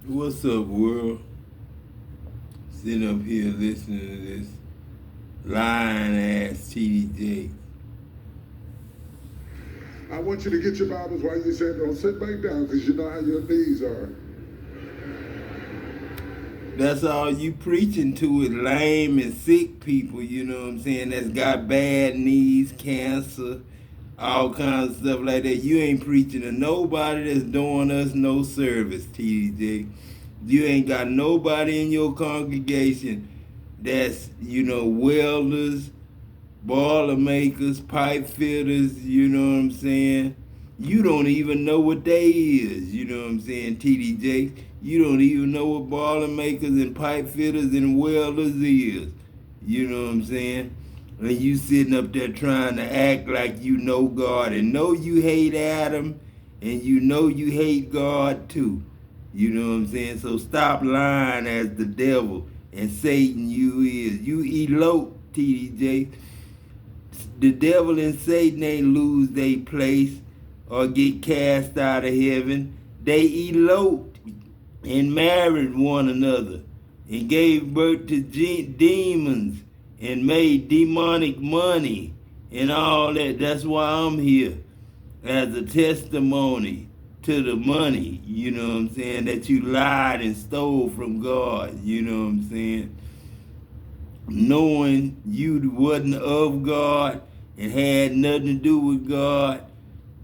What's up, world? Sitting up here listening to this lying ass TD I want you to get your Bibles while you say, don't sit back down because you know how your knees are. That's all you preaching to is lame and sick people, you know what I'm saying, that's got bad knees, cancer, all kinds of stuff like that. You ain't preaching to nobody that's doing us no service, TD. You ain't got nobody in your congregation that's, welders, boiler makers, pipe fitters, you know what I'm saying? You don't even know what they is, you know what I'm saying, TDJ? You don't even know what boiler makers and pipe fitters and welders is, you know what I'm saying? And you sitting up there trying to act like you know God and know you hate Adam and you know you hate God too. You know what I'm saying? So stop lying as the devil and Satan you is. You elope, TDJ. The devil and Satan ain't lose their place or get cast out of heaven. They eloped and married one another and gave birth to demons and made demonic money and all that. That's why I'm here as a testimony to the money, you know what I'm saying, that you lied and stole from God, you know what I'm saying? Knowing you wasn't of God and had nothing to do with God.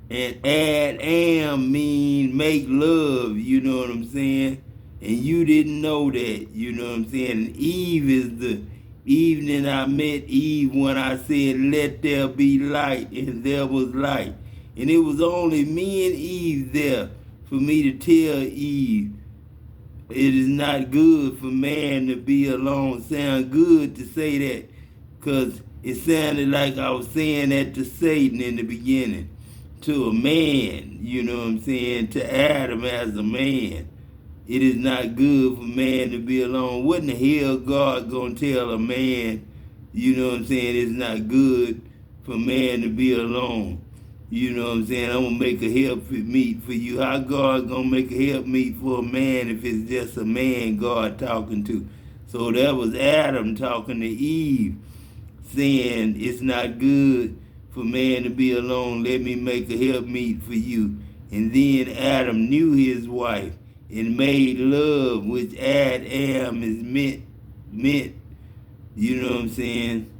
And am mean make love, you know what I'm saying? And you didn't know that, you know what I'm saying? And Eve is the evening I met Eve when I said, let there be light, and there was light. And it was only me and Eve there for me to tell Eve, it is not good for man to be alone. Sound good to say that because it sounded like I was saying that to Satan in the beginning, to a man, you know what I'm saying, to Adam as a man. It is not good for man to be alone. What in the hell God gonna tell a man, you know what I'm saying, it's not good for man to be alone? You know what I'm saying? I'm gonna make a help meet for you. How God gonna make a help meet for a man if it's just a man God talking to? So that was Adam talking to Eve, saying it's not good for man to be alone. Let me make a help meet for you. And then Adam knew his wife and made love, which Adam is meant, you know what I'm saying?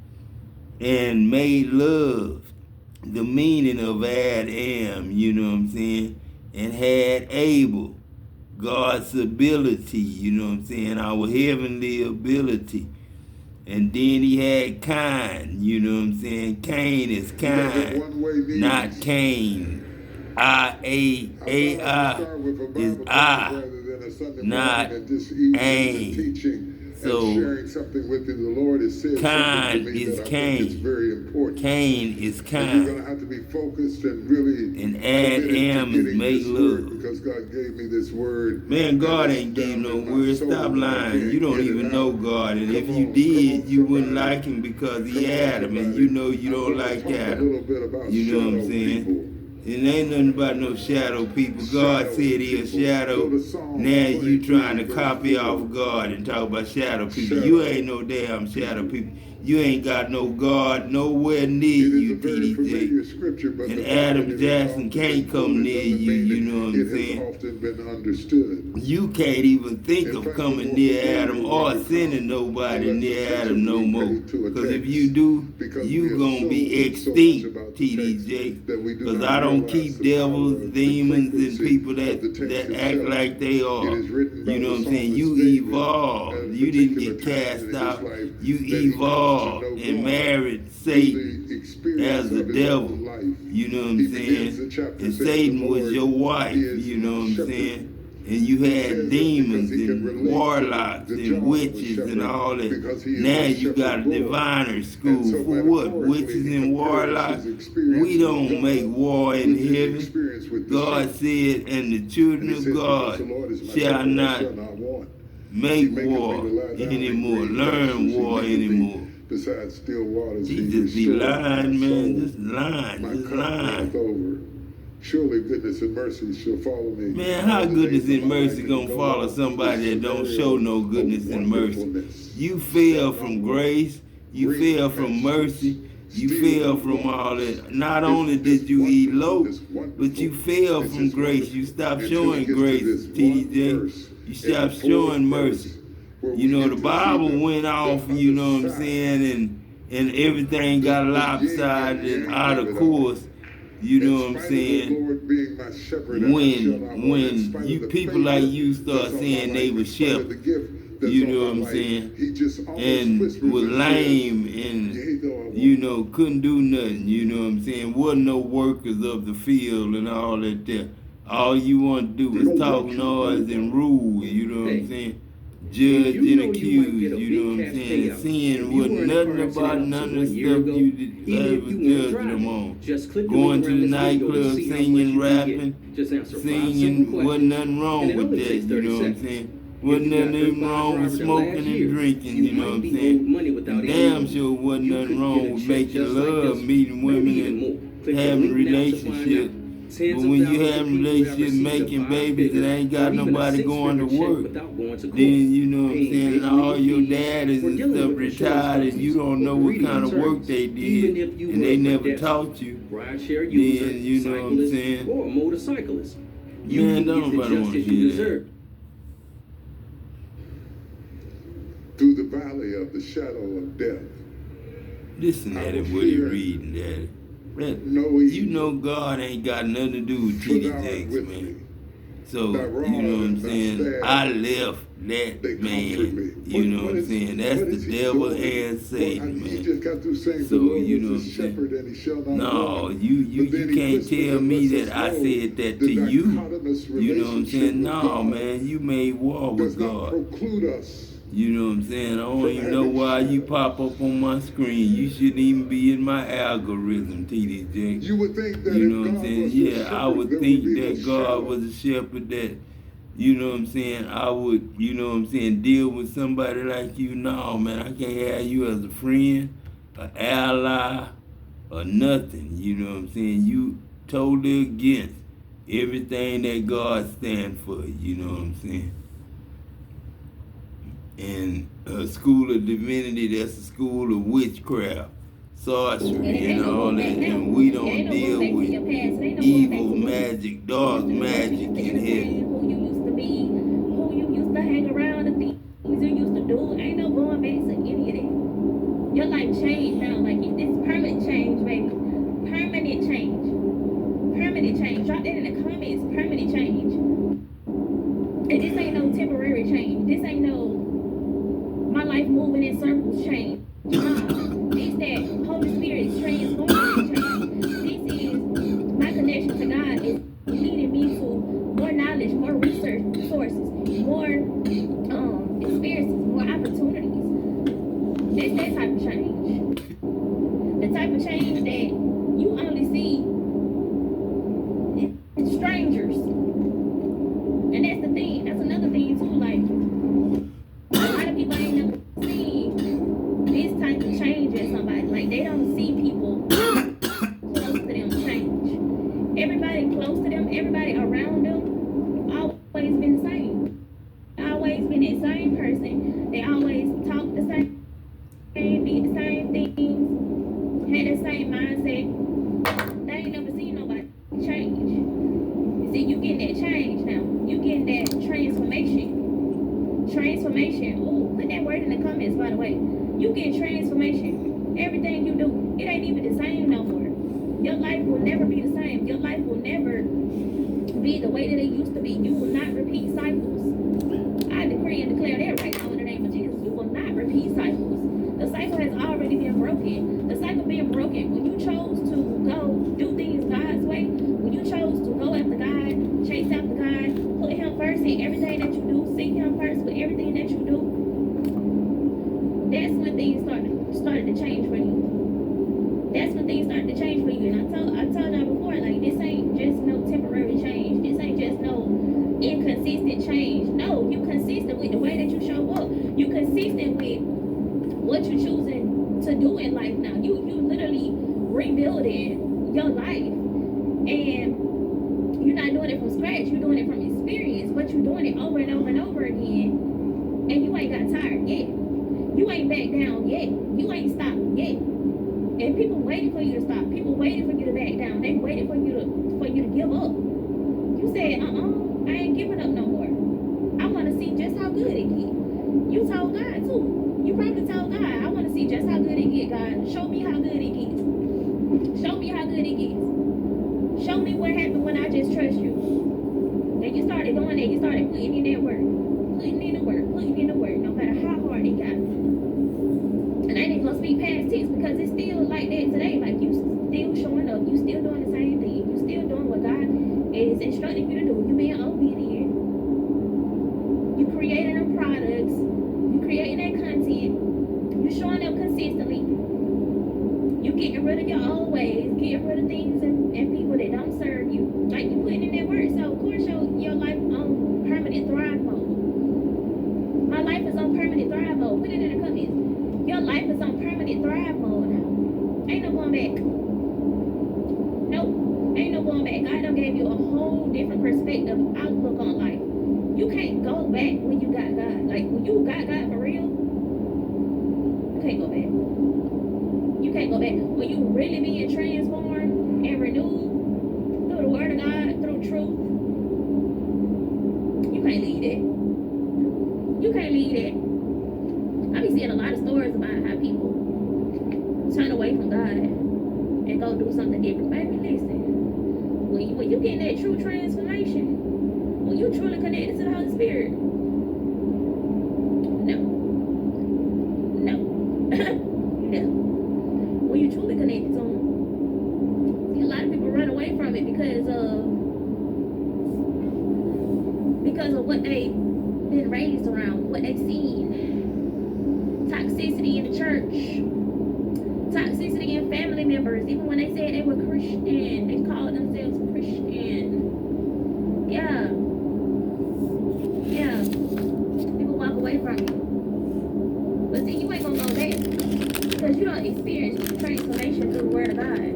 And made love, the meaning of Adam, you know what I'm saying? And had Abel, God's ability, you know what I'm saying? Our heavenly ability. And then he had Cain, you know what I'm saying? Cain is Cain, not Cain. I-A-I is I, not Ain. So, Cain is Cain. Cain is Cain. You're going to have to be focused and really. And Adam is make love. Because God gave me this word. Man, God ain't gave no word. Stop lying. You don't even know God. And if you did, you wouldn't like him because he Adam. And you know you don't like Adam. You know what I'm saying? It ain't nothing about no shadow people. God said he a shadow. Now you trying to copy off God and talk about shadow people. You ain't no damn shadow people. You ain't got no God nowhere near you, TDJ. And Adam Jackson can't come near you, you know what I'm saying? You can't even think of coming near Adam or sending nobody near Adam no more. Because if you do, you gonna be extinct, TDJ. Because I don't keep devils, demons, and people that act like they are. You know what I'm saying? You evolved. You didn't get cast out. You evolved and married Satan as the devil. You know what I'm saying? And Satan was your wife. You know what I'm saying? And you had demons and warlocks and witches and all that. Now you got a diviner school. For what? Witches and warlocks? We don't make war in heaven. God said, and the children of God shall not make war anymore, learn war anymore. Besides still waters, he just be lying, man, just lying. Surely goodness and mercy shall follow me. Man, how goodness and mercy gonna follow somebody that don't show no goodness and mercy? You fell from grace, you fell from mercy, you fell from all that. Not only did you elope, but you fell from grace. You stopped showing grace, TDJ. You stopped showing mercy. You know, the Bible went off, you know what I'm saying, and everything got lopsided and out of course. You know what I'm saying? When you people like you start saying they were shepherds, you know what I'm saying? And was lame and, you know, couldn't do nothing, you know what I'm saying? Wasn't no workers of the field and all that there. All you want to do is talk noise and rule, you know what I'm saying? Judge and accuse, you know what I'm saying? Sin wasn't nothing about none of the stuff you ever judging them on. Going to the nightclub, singing, rapping, singing, wasn't nothing wrong with that, you know what I'm saying? Wasn't nothing wrong with smoking and drinking, you know what I'm saying? And damn sure wasn't nothing wrong with making love, meeting women and having relationships. But when you have relationships, making babies that ain't got nobody going to work, then you know what I'm saying, and all your daddies and stuff retired and you don't know what kind of work they did and they never taught you, then you know what I'm saying, or a motorcyclist. Man, don't nobody want to hear that. Through the valley of the shadow of death. Listen at it, what he reading, Daddy. You know God ain't got nothing to do with TD Jakes, man. So, you know what I'm saying? I left that man. You know what I'm saying? That's the devil and Satan, man. So, you know what I'm saying? No, you can't tell me that I said that to you. You know what I'm saying? No, man, you made war with God. You know what I'm saying? I don't even know why you pop up on my screen. You shouldn't even be in my algorithm, TDJ. You would think that you know what I'm saying? Yeah, I would think that God was a shepherd that, you know what I'm saying, I would, you know what I'm saying, deal with somebody like you. No, man, I can't have you as a friend, an ally, or nothing. You know what I'm saying? You totally against everything that God stands for. You know what I'm saying? And a school of divinity, that's a school of witchcraft, sorcery, and all that. And we don't deal with evil magic, dark magic in heaven. Who you used to be, who you used to hang around, the things you used to do. Ain't no going back to any of that. Your life changed now, like it's permanent change, baby. Permanent change. Permanent change. Drop that in the comments. Permanent change. And this ain't no temporary change. This ain't no my life moving in circles change. It's that Holy Spirit is transforming change. This is my connection to God is leading me to more knowledge, more research sources, more experiences, more opportunities. It's that type of change. The type of change that you only see in strangers. And that's the thing. That's another thing too. Like, a lot of people ain't never seen this type of change in somebody. Like, they don't see people close to them change. Everybody close to them, everybody around them, always been the same. Always been the same person. They always talk the same, did the same things, had the same mindset. They ain't never seen nobody change. You see, you getting that change now. You getting that transformation. Transformation. Ooh, put that word in the comments, by the way. You get transformation. Everything you do, it ain't even the same no more. Your life will never be the same. Your life will never be the way that it used to be. You will not repeat cycles. I decree and declare that right now in the name of Jesus. You will not repeat cycles. The cycle has already been broken. The cycle being broken when you chose to go do things God's way, when you chose to go after God, chase after God, put Him first in everything that you do, seek Him first with everything that you do. That's when things started to change for you. That's when things started to change for you. And I told y'all before, like, this ain't just no temporary change. This ain't just no inconsistent change. No, you consistent with the way that you show up. You consistent with what you're choosing to do in life now. You literally rebuilding your life. And you doing it over and over and over again, and you ain't got tired yet. You ain't back down yet. You ain't stopped yet. And people waiting for you to stop. People waiting for you to back down. They waiting for you to give up. You said, I ain't giving up no more. I want to see just how good it get. You told God too. You probably told God, I want to see just how good it get, God. Show me how good it gets. Show me how good it gets. Show me what happened when I just trust you. Then you started doing that. You started putting in that work. Putting in the work. Putting in the work. No matter how hard it got. And I ain't gonna speak past tense because it's still like that today. Like you still showing up. You still doing the same thing. You still doing what God is instructing you to do. You being obedient. You creating them products. You creating that content. You showing up consistently. You getting rid of your old ways. Getting rid of things and people that don't serve you. Like you putting in that work. So of course your life on permanent thrive mode. My life is on permanent thrive mode. Put it in the comments. Your life is on permanent thrive mode now. Ain't no going back. Nope. Ain't no going back. God done gave you a whole different perspective, outlook on life. You can't go back when you got God. Like when you got God for real, you can't go back. You can't go back. When you really being transformed and renewed through the word of God, through truth, you can't leave that. You can't leave that. I be seeing a lot of stories about how people turn away from God and go do something different. Baby, listen. When you get that true transformation, when you truly connected to the Holy Spirit, no. When you truly connected to Him, see, a lot of people run away from it because of what they've been raised around, what they've seen. Toxicity in the church, toxicity in family members. Even when they said they were Christian, they called themselves Christian. Yeah. People walk away from it. But see, you ain't gonna go back because you don't experience transformation through the Word of God.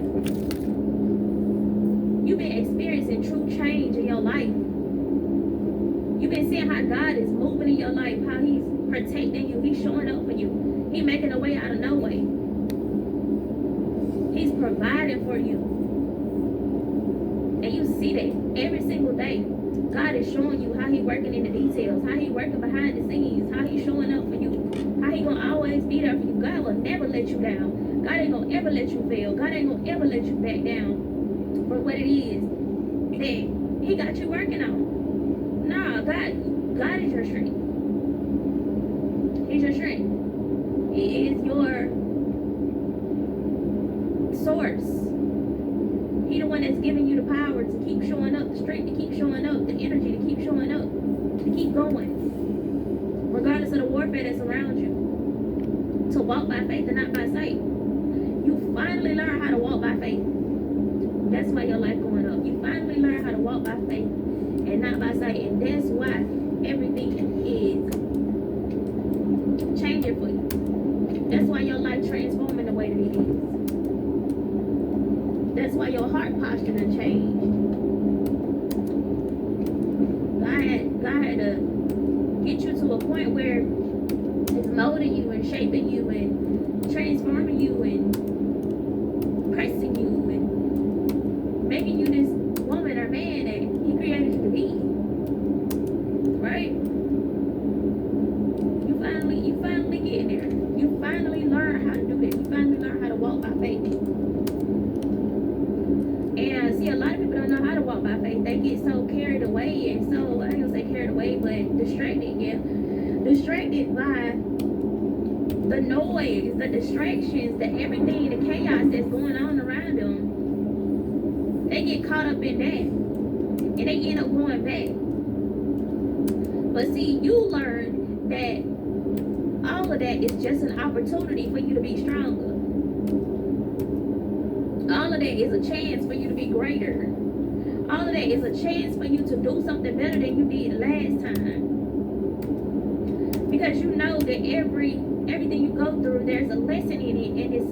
You've been experiencing true change in your life. You've been seeing how God is moving in your life, how He's protecting you, He's showing up for you. He's making a way out of no way. He's providing for you. And you see that every single day. God is showing you how He's working in the details, how He's working behind the scenes, how He's showing up for you, how He's gonna always be there for you. God will never let you down. God ain't gonna ever let you fail. God ain't gonna ever let you back down for what it is that He got you working on. Nah, God is your strength. He's your strength. He is your source. He the one that's giving you the power to keep showing up, the strength to keep showing up, the energy to keep showing up, to keep going. Regardless of the warfare that's around you. To walk by faith and not by sight. You finally learn how to walk by faith. That's why your life going up. You finally learn how to walk by faith and not by sight. And that's why everything is changing for you. That's why your life transforming the way that it is. That's why your heart posture done changed. God had to get you to a point where it's molding you and shaping you and transforming you and pressing you and making you this woman or man that He created you to be. Right? You finally get there. You finally learn how to do that. You finally learn how to walk by faith. And see, a lot of people don't know how to walk by faith. They get so carried away and so, I ain't gonna say carried away, but distracted, yeah. Distracted by the noise, the distractions, the everything, the chaos that's going on around them. They get caught up in that. And they end up going back. But see, you learn that all of that is just an opportunity for you to be stronger. All of that is a chance for you to be greater. All of that is a chance for you to do something better than you did last time. Because you know that everything you go through, there's a lesson in it, and it's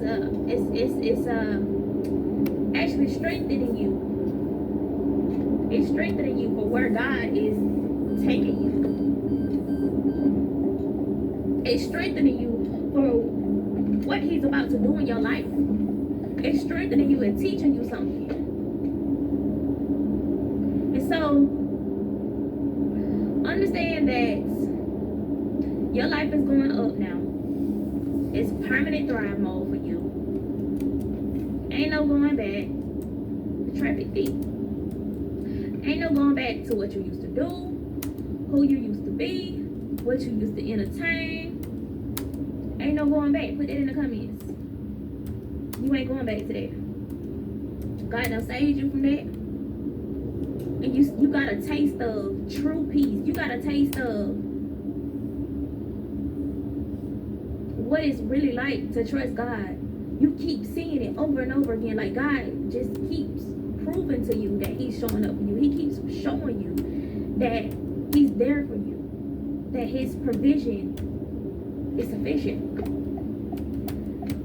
actually strengthening you. It's strengthening you for where God is taking you. It's strengthening you for what he's about to do in your life. It's strengthening you and teaching you something. And so, understand that your life is going up now. It's permanent thrive mode for you. Ain't no going back. The traffic deep. Ain't no going back to what you used to do, who you used to be, what you used to entertain. Ain't no going back. Put that in the comments. You ain't going back to that. God done saved you from that. And you got a taste of true peace. You got a taste of what it's really like to trust God. You keep seeing it over and over again. Like God just keeps proving to you that he's showing up for you. He keeps showing you that he's there for you. That his provision is sufficient.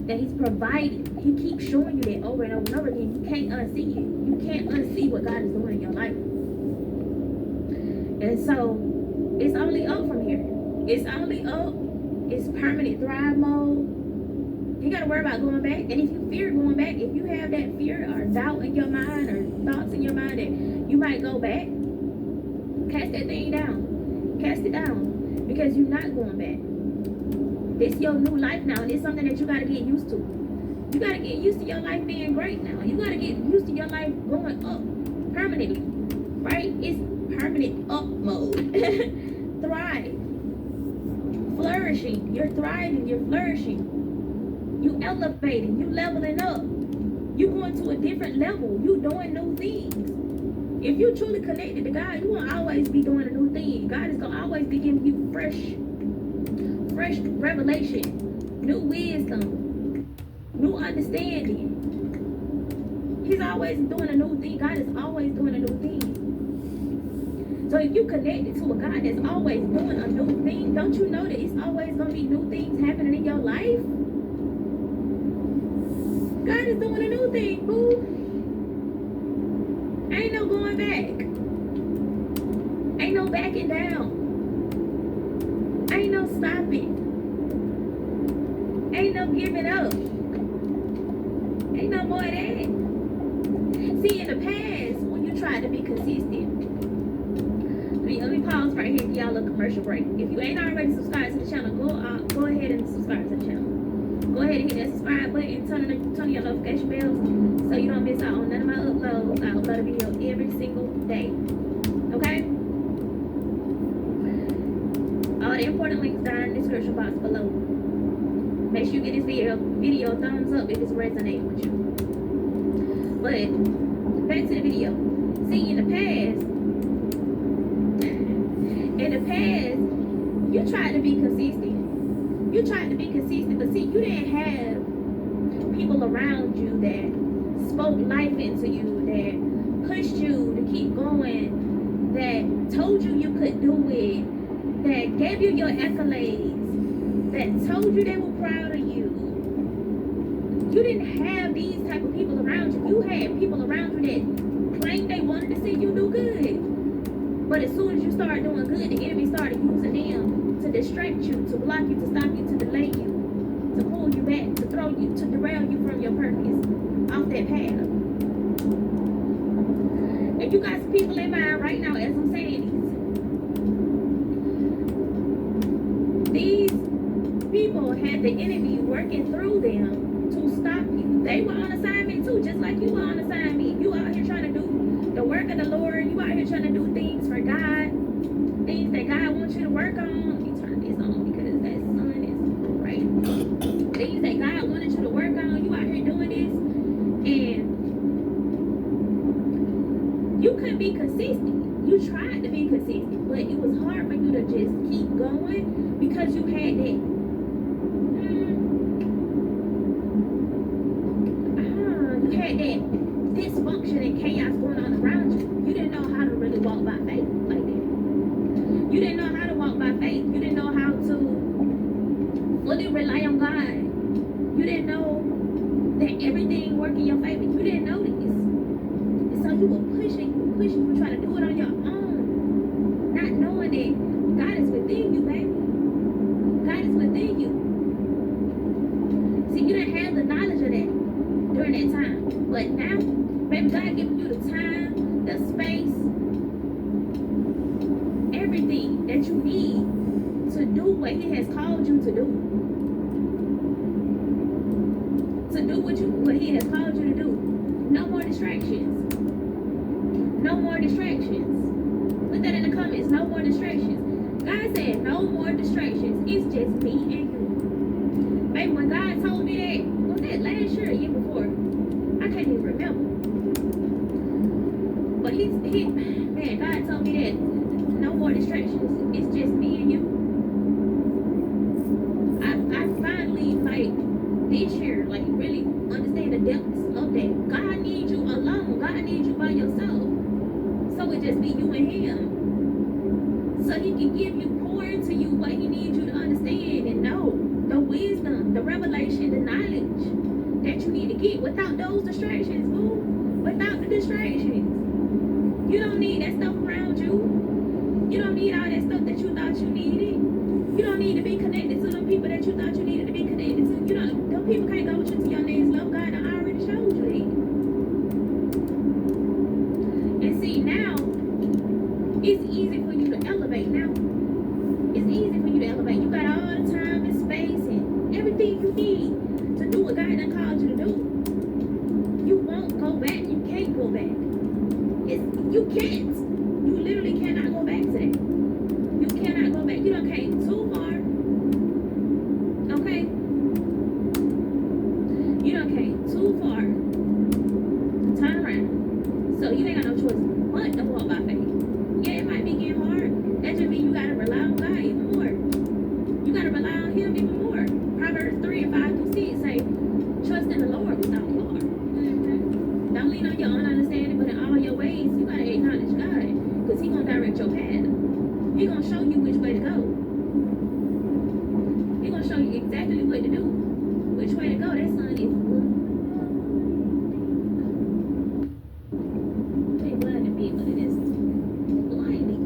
That he's providing. He keeps showing you that over and over and over again. You can't unsee it. You can't unsee what God is doing in your life. And so, it's only up from here. It's only up. It's permanent thrive mode. You gotta worry about going back. And if you fear going back, if you have that fear or doubt in your mind or thoughts in your mind that you might go back, cast that thing down. Cast it down. Because you're not going back. It's your new life now, and it's something that you gotta get used to. You gotta get used to your life being great now. You gotta get used to your life going up permanently, right? It's permanent up mode. Thrive, flourishing. You're thriving. You're flourishing. You elevating. You leveling up. You going to a different level. You doing new things. If you truly connected to God, you won't always be doing a new thing. God is gonna always be giving you fresh revelation, new wisdom, new understanding. He's always doing a new thing. God is always doing a new thing. So if you connected to a God that's always doing a new thing, don't you know that it's always going to be new things happening in your life? God is doing a new thing, boo. Ain't no going back. Ain't no backing down. Ain't no stopping. Ain't no giving up. Ain't no more of that. See, in the past, when you tried to be consistent, let me pause right here, y'all, a commercial break. If you ain't already subscribed to the channel, go ahead and subscribe to the channel. Go ahead and hit that subscribe button and turn on your notification bells so you don't miss out on none of my uploads. I upload a video every single day. Okay? All the important links down in the description box below. Make sure you get this video a thumbs up if it's resonating with you. But back to the video. See, in the past, you tried to be consistent. You tried to be consistent, but see, you didn't have people around you that spoke life into you, that pushed you to keep going, that told you you could do it, that gave you your accolades, that told you they were proud of you. You didn't have these type of people around you. You had people around you that claimed they wanted to see you do good. But as soon as you started doing good, the enemy started using them to distract you, to block you, to stop you, to delay you, to pull you back, to throw you, to derail you from your purpose, off that path. And you got some people in mind right now as I'm saying these people had the enemy working through them to stop you. They were on assignment too, just like you were on assignment. You out here trying to do the work of the Lord. You out here trying to do things for God, things that God wants you to work on. Let me turn this on because that sun is bright. Things that God wanted you to work on. You out here doing this, and you couldn't be consistent. You tried to be consistent, but it was hard for you to just keep going because you had that. You had that dysfunction and chaos going on around you. You didn't know how to really walk by faith like that. You didn't know how to walk by faith. You didn't know how to fully rely on God. You didn't know that everything worked in your favor. You didn't know this. And so you were pushing, you were trying to do it on your own. Not knowing that God is within you, baby. God is within you. See, you didn't have the knowledge of that during that time. But now, baby, God giving you the time, the space, everything that you need to do what He has called you to do. To do what He has called you to do. No more distractions. No more distractions. Put that in the comments. No more distractions. God said no more distractions. It's just me and you. Baby, when God told me that, was that last year or year before? I can't even remember. But man, God told me that no more distractions. It's just me and you. I finally, like, this year, like, really understand the depths of that. God needs you alone. God needs you by yourself. So it just be you and Him. So He can give you, pour into you what He needs you to understand and know. The wisdom, the revelation, the knowledge that you need to get without those distractions, boo. Without the distractions. You don't need that stuff around you. You don't need all that stuff that you thought you needed. You don't need to be connected to them people that you thought you needed to be connected to. You don't, them people can't go with you to your next level. God already showed you that. And see, now, it's easy for you to elevate now. It's easy for you to elevate. You got all the time and space and everything you need to do what God done called you to do. You won't go back. You can't go back. You can't. You literally cannot go back to that. You cannot go back. You done came too far. Okay? You done came too far. Turn around. So you ain't got no choice but to walk by faith. Yeah, it might be getting hard. That just means you gotta rely on God even more. You gotta rely on Him even more. Proverbs 3:5-6 say, trust in the Lord with all your heart. Don't lean on your own understanding, but in all your ways, you gotta acknowledge God. Because He gonna direct your path. He gonna show you which way to go. He gonna show you exactly what to do. Which way to go. That son is they blinded me, but it is blinding.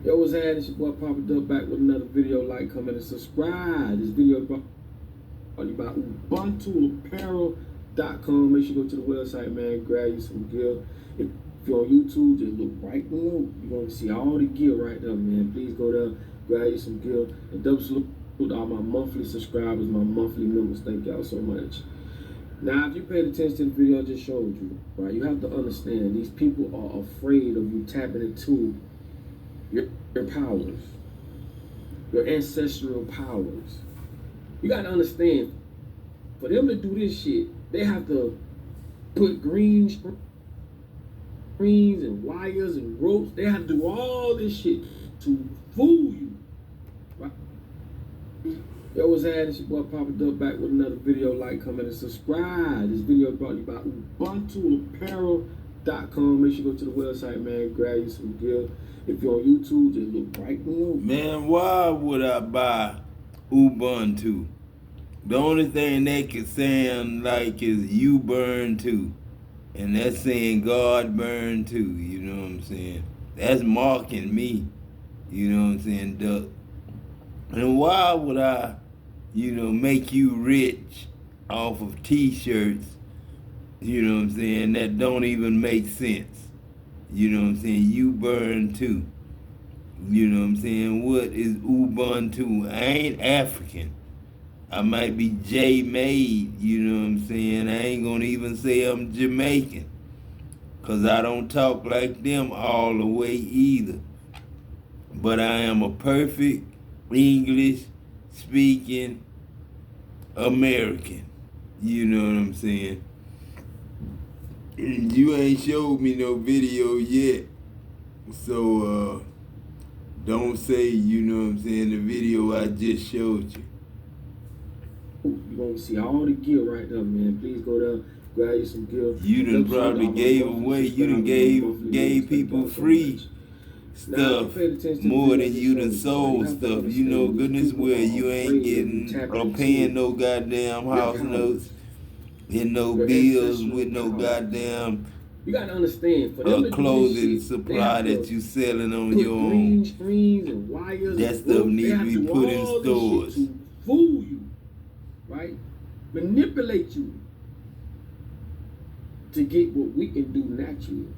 Yo, what's happening? It's your boy Papa Dub back with another video. Like, comment, and subscribe. This video is about UbuntuApparel.com. Make sure you go to the website, man. Grab you some gear. If you're on YouTube, just look right below. You're going to see all the gear right there, man. Please go there, grab you some gear. And double salute to all my monthly subscribers, my monthly members. Thank y'all so much. Now, if you paid attention to the video I just showed you, right, you have to understand these people are afraid of you tapping into your powers, your ancestral powers. You gotta understand, for them to do this shit, they have to put green screens and wires and ropes. They have to do all this shit to fool you. Right? Yo, what's happening? It's your boy Papa Dub back with another video. Like, comment, and subscribe. This video is brought to you by UbuntuApparel.com. Make sure you go to the website, man. Grab you some gear. If you're on YouTube, just look right below. Man, why would I buy Ubuntu? The only thing they can sound like is you burn too. And that's saying God burn too, you know what I'm saying? That's mocking me, you know what I'm saying, Duck. And why would I make you rich off of t-shirts, you know what I'm saying, that don't even make sense. You know what I'm saying? You burn too. You know what I'm saying? What is Ubuntu? I ain't African. I might be J-made, you know what I'm saying? I ain't gonna even say I'm Jamaican, 'cause I don't talk like them all the way either. But I am a perfect English speaking American. You know what I'm saying? And you ain't showed me no video yet. So don't say, you know what I'm saying, the video I just showed you. You're going to see all the gear right there, man. Please go there, grab you some gear. You done probably gave away, you done gave people free stuff more than you done sold stuff. You know goodness well you ain't getting or paying no goddamn house notes and no bills with no goddamn you gotta understand, for them clothing supply that you selling on your own. Screens and wires that and stuff need to be put in stores. To fool you, right? Manipulate you to get what we can do naturally.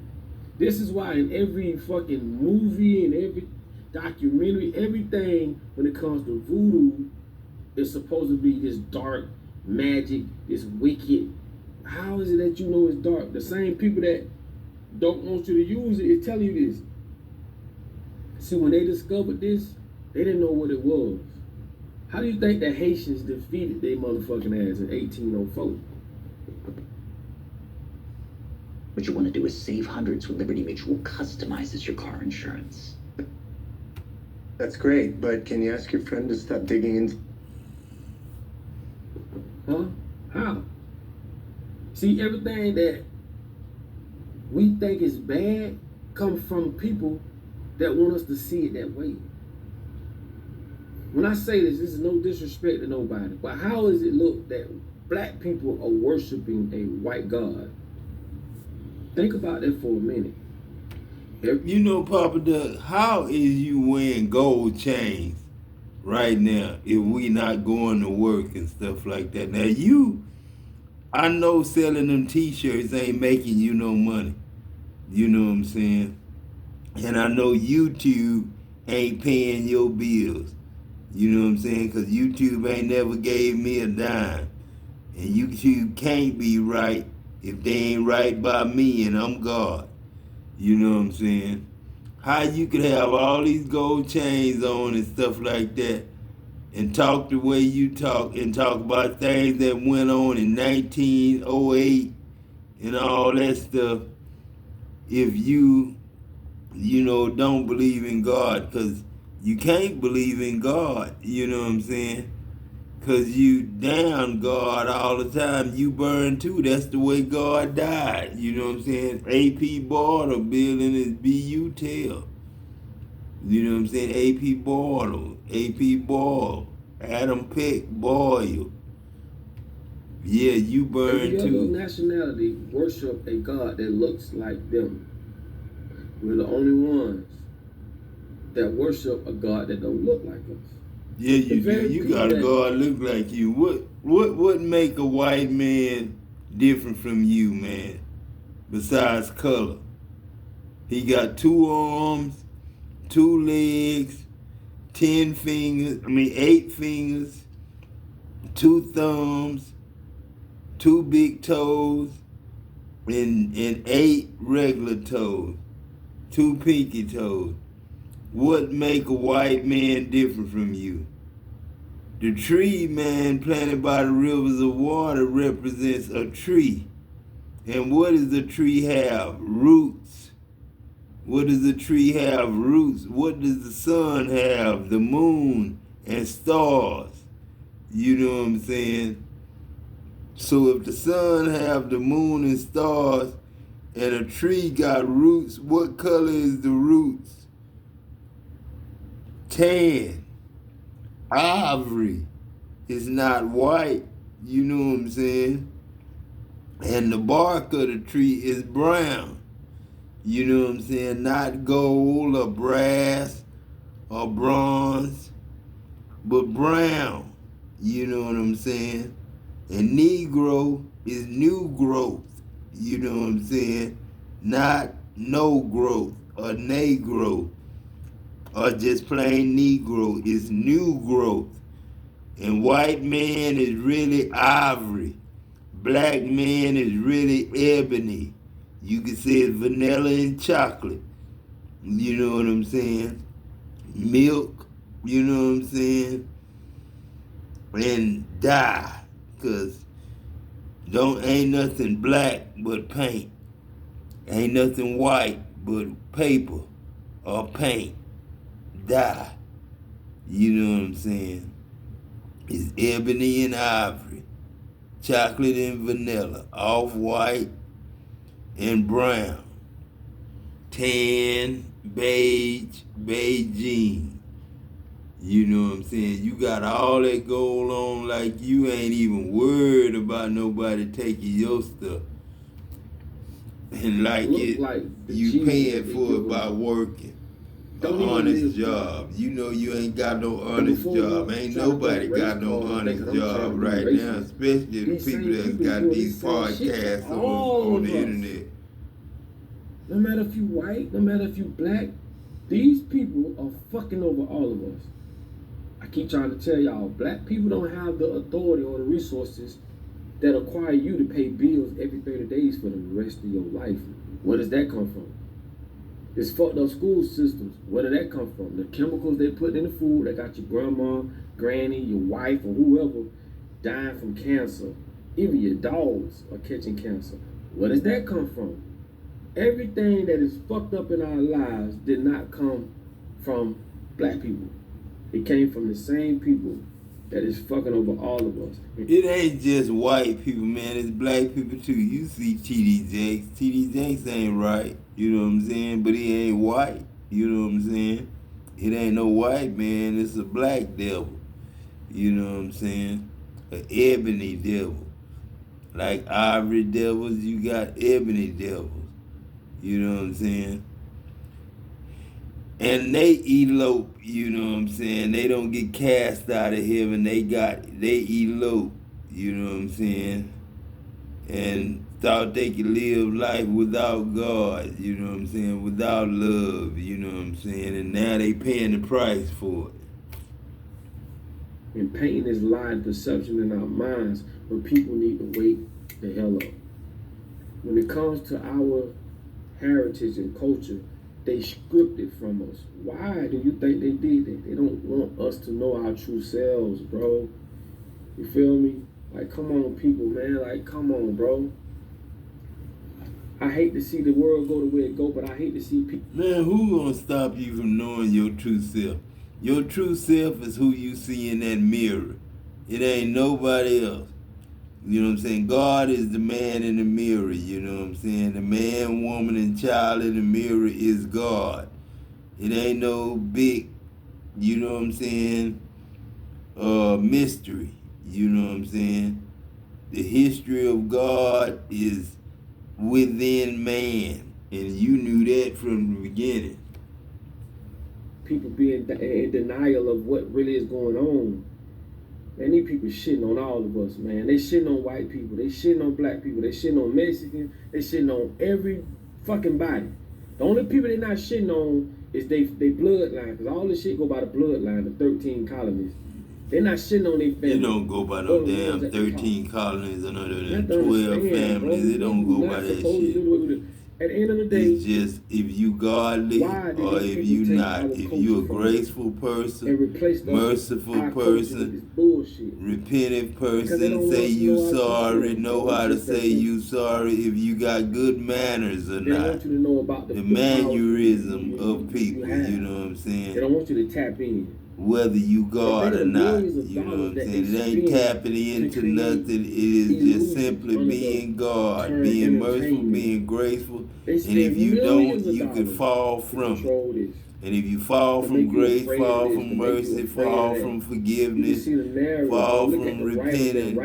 This is why in every fucking movie and every documentary, everything when it comes to voodoo is supposed to be this dark magic, this wicked. How is it that you know it's dark? The same people that don't want you to use it is telling you this. See, when they discovered this, they didn't know what it was. How do you think the Haitians defeated their motherfucking ass in 1804? What you want to do is save hundreds with Liberty Mutual customizes your car insurance. That's great, but can you ask your friend to stop digging into... Huh? How? See, everything that we think is bad comes from people that want us to see it that way. When I say this is no disrespect to nobody, but how does it look that black people are worshiping a white God? Think about that for a minute. You know, Papa Doug, how is you wearing gold chains right now if we not going to work and stuff like that? Now I know selling them t-shirts ain't making you no money. You know what I'm saying? And I know YouTube ain't paying your bills. You know what I'm saying? Because YouTube ain't never gave me a dime. And YouTube can't be right if they ain't right by me and I'm God. You know what I'm saying? How you could have all these gold chains on and stuff like that and talk the way you talk and talk about things that went on in 1908 and all that stuff if you don't believe in God, because you can't believe in God, you know what I'm saying? Because you down God all the time. You burn too. That's the way God died. You know what I'm saying? A.P. Bartle building his B.U. tail. You know what I'm saying? A.P. Bartle, A.P. Boyle, Adam Peck Boyle. Yeah, you burn every too. Every nationality worship a God that looks like them. We're the only ones that worship a God that don't look like us. Yeah, you got a God look like you. What make a white man different from you, man? Besides color. He got 2 arms, 2 legs, 8 fingers, 2 thumbs, 2 big toes, and 8 regular toes, 2 pinky toes. What make a white man different from you? The tree, man, planted by the rivers of water represents a tree. And what does the tree have? Roots. What does the tree have? Roots. What does the sun have? The moon and stars. You know what I'm saying? So if the sun have the moon and stars and a tree got roots, what color is the roots? Tan, ivory. It's not white, you know what I'm saying? And the bark of the tree is brown, you know what I'm saying? Not gold or brass or bronze, but brown, You know what I'm saying? And Negro is new growth. You know what I'm saying? Not no growth or Negro or just plain Negro. It's new growth. And white man is really ivory. Black man is really ebony. You can say it's vanilla and chocolate. You know what I'm saying? Milk, you know what I'm saying? And dye. Cause ain't nothing black but paint. Ain't nothing white but paper or paint. Dye. You know what I'm saying? It's ebony and ivory, chocolate and vanilla, off-white and brown, tan, beige, beiging. You know what I'm saying? You got all that going on like you ain't even worried about nobody taking your stuff. And like you paying for it by working. An honest job. You know you ain't got no honest job. Ain't nobody got no honest job right now, especially the people that's got these podcasts on the internet. No matter if you white, no matter if you black, these people are fucking over all of us. I keep trying to tell y'all, black people don't have the authority or the resources that require you to pay bills every 30 days for the rest of your life. Where does that come from? This fucked up school systems. Where did that come from? The chemicals they put in the food that got your grandma, granny, your wife, or whoever dying from cancer. Even your dogs are catching cancer. Where does that come from? Everything that is fucked up in our lives did not come from black people. It came from the same people that is fucking over all of us. It ain't just white people, man. It's black people too. You see T.D. Jakes. T.D. Jakes ain't right. You know what I'm saying? But he ain't white. You know what I'm saying? It ain't no white man. It's a black devil. You know what I'm saying? An ebony devil. Like ivory devils, you got ebony devils. You know what I'm saying? And they elope, you know what I'm saying? They don't get cast out of heaven. They elope, you know what I'm saying? And thought they could live life without God, you know what I'm saying? Without love, you know what I'm saying? And now they paying the price for it. And painting this lie and perception in our minds when people need to wake the hell up. When it comes to our heritage and culture, they script it from us. Why do you think they did that? They don't want us to know our true selves, bro. You feel me? Like, come on, people, man. Like, come on, bro. I hate to see the world go the way it go, but I hate to see people. Man, who gonna stop you from knowing your true self? Your true self is who you see in that mirror. It ain't nobody else. You know what I'm saying? God is the man in the mirror, you know what I'm saying? The man, woman, and child in the mirror is God. It ain't no big, you know what I'm saying, mystery, you know what I'm saying? The history of God is within man, and you knew that from the beginning. People being in denial of what really is going on. Man, these people shitting on all of us, man. They shitting on white people. They shitting on black people. They shitting on Mexicans. They shitting on every fucking body. The only people they not shitting on is they bloodline, because all this shit go by the bloodline, the 13 colonies. They're not shitting on their family. It don't go by no damn 13 colonies or no damn 12 families. It don't go by that shit. At the end of the day, it's just if you godly or if you not. If you a graceful person, merciful person, repentant person, say you sorry, know how to say you sorry, if you got good manners or not. The mannerism of people, you know what I'm saying? They don't want you to tap in. Whether you God or not, you know what I'm saying? It ain't tapping into nothing. It is just simply being God, being merciful, being graceful. And if you don't, you could fall from it. And if you fall from grace, fall from mercy, fall from forgiveness, fall from repenting,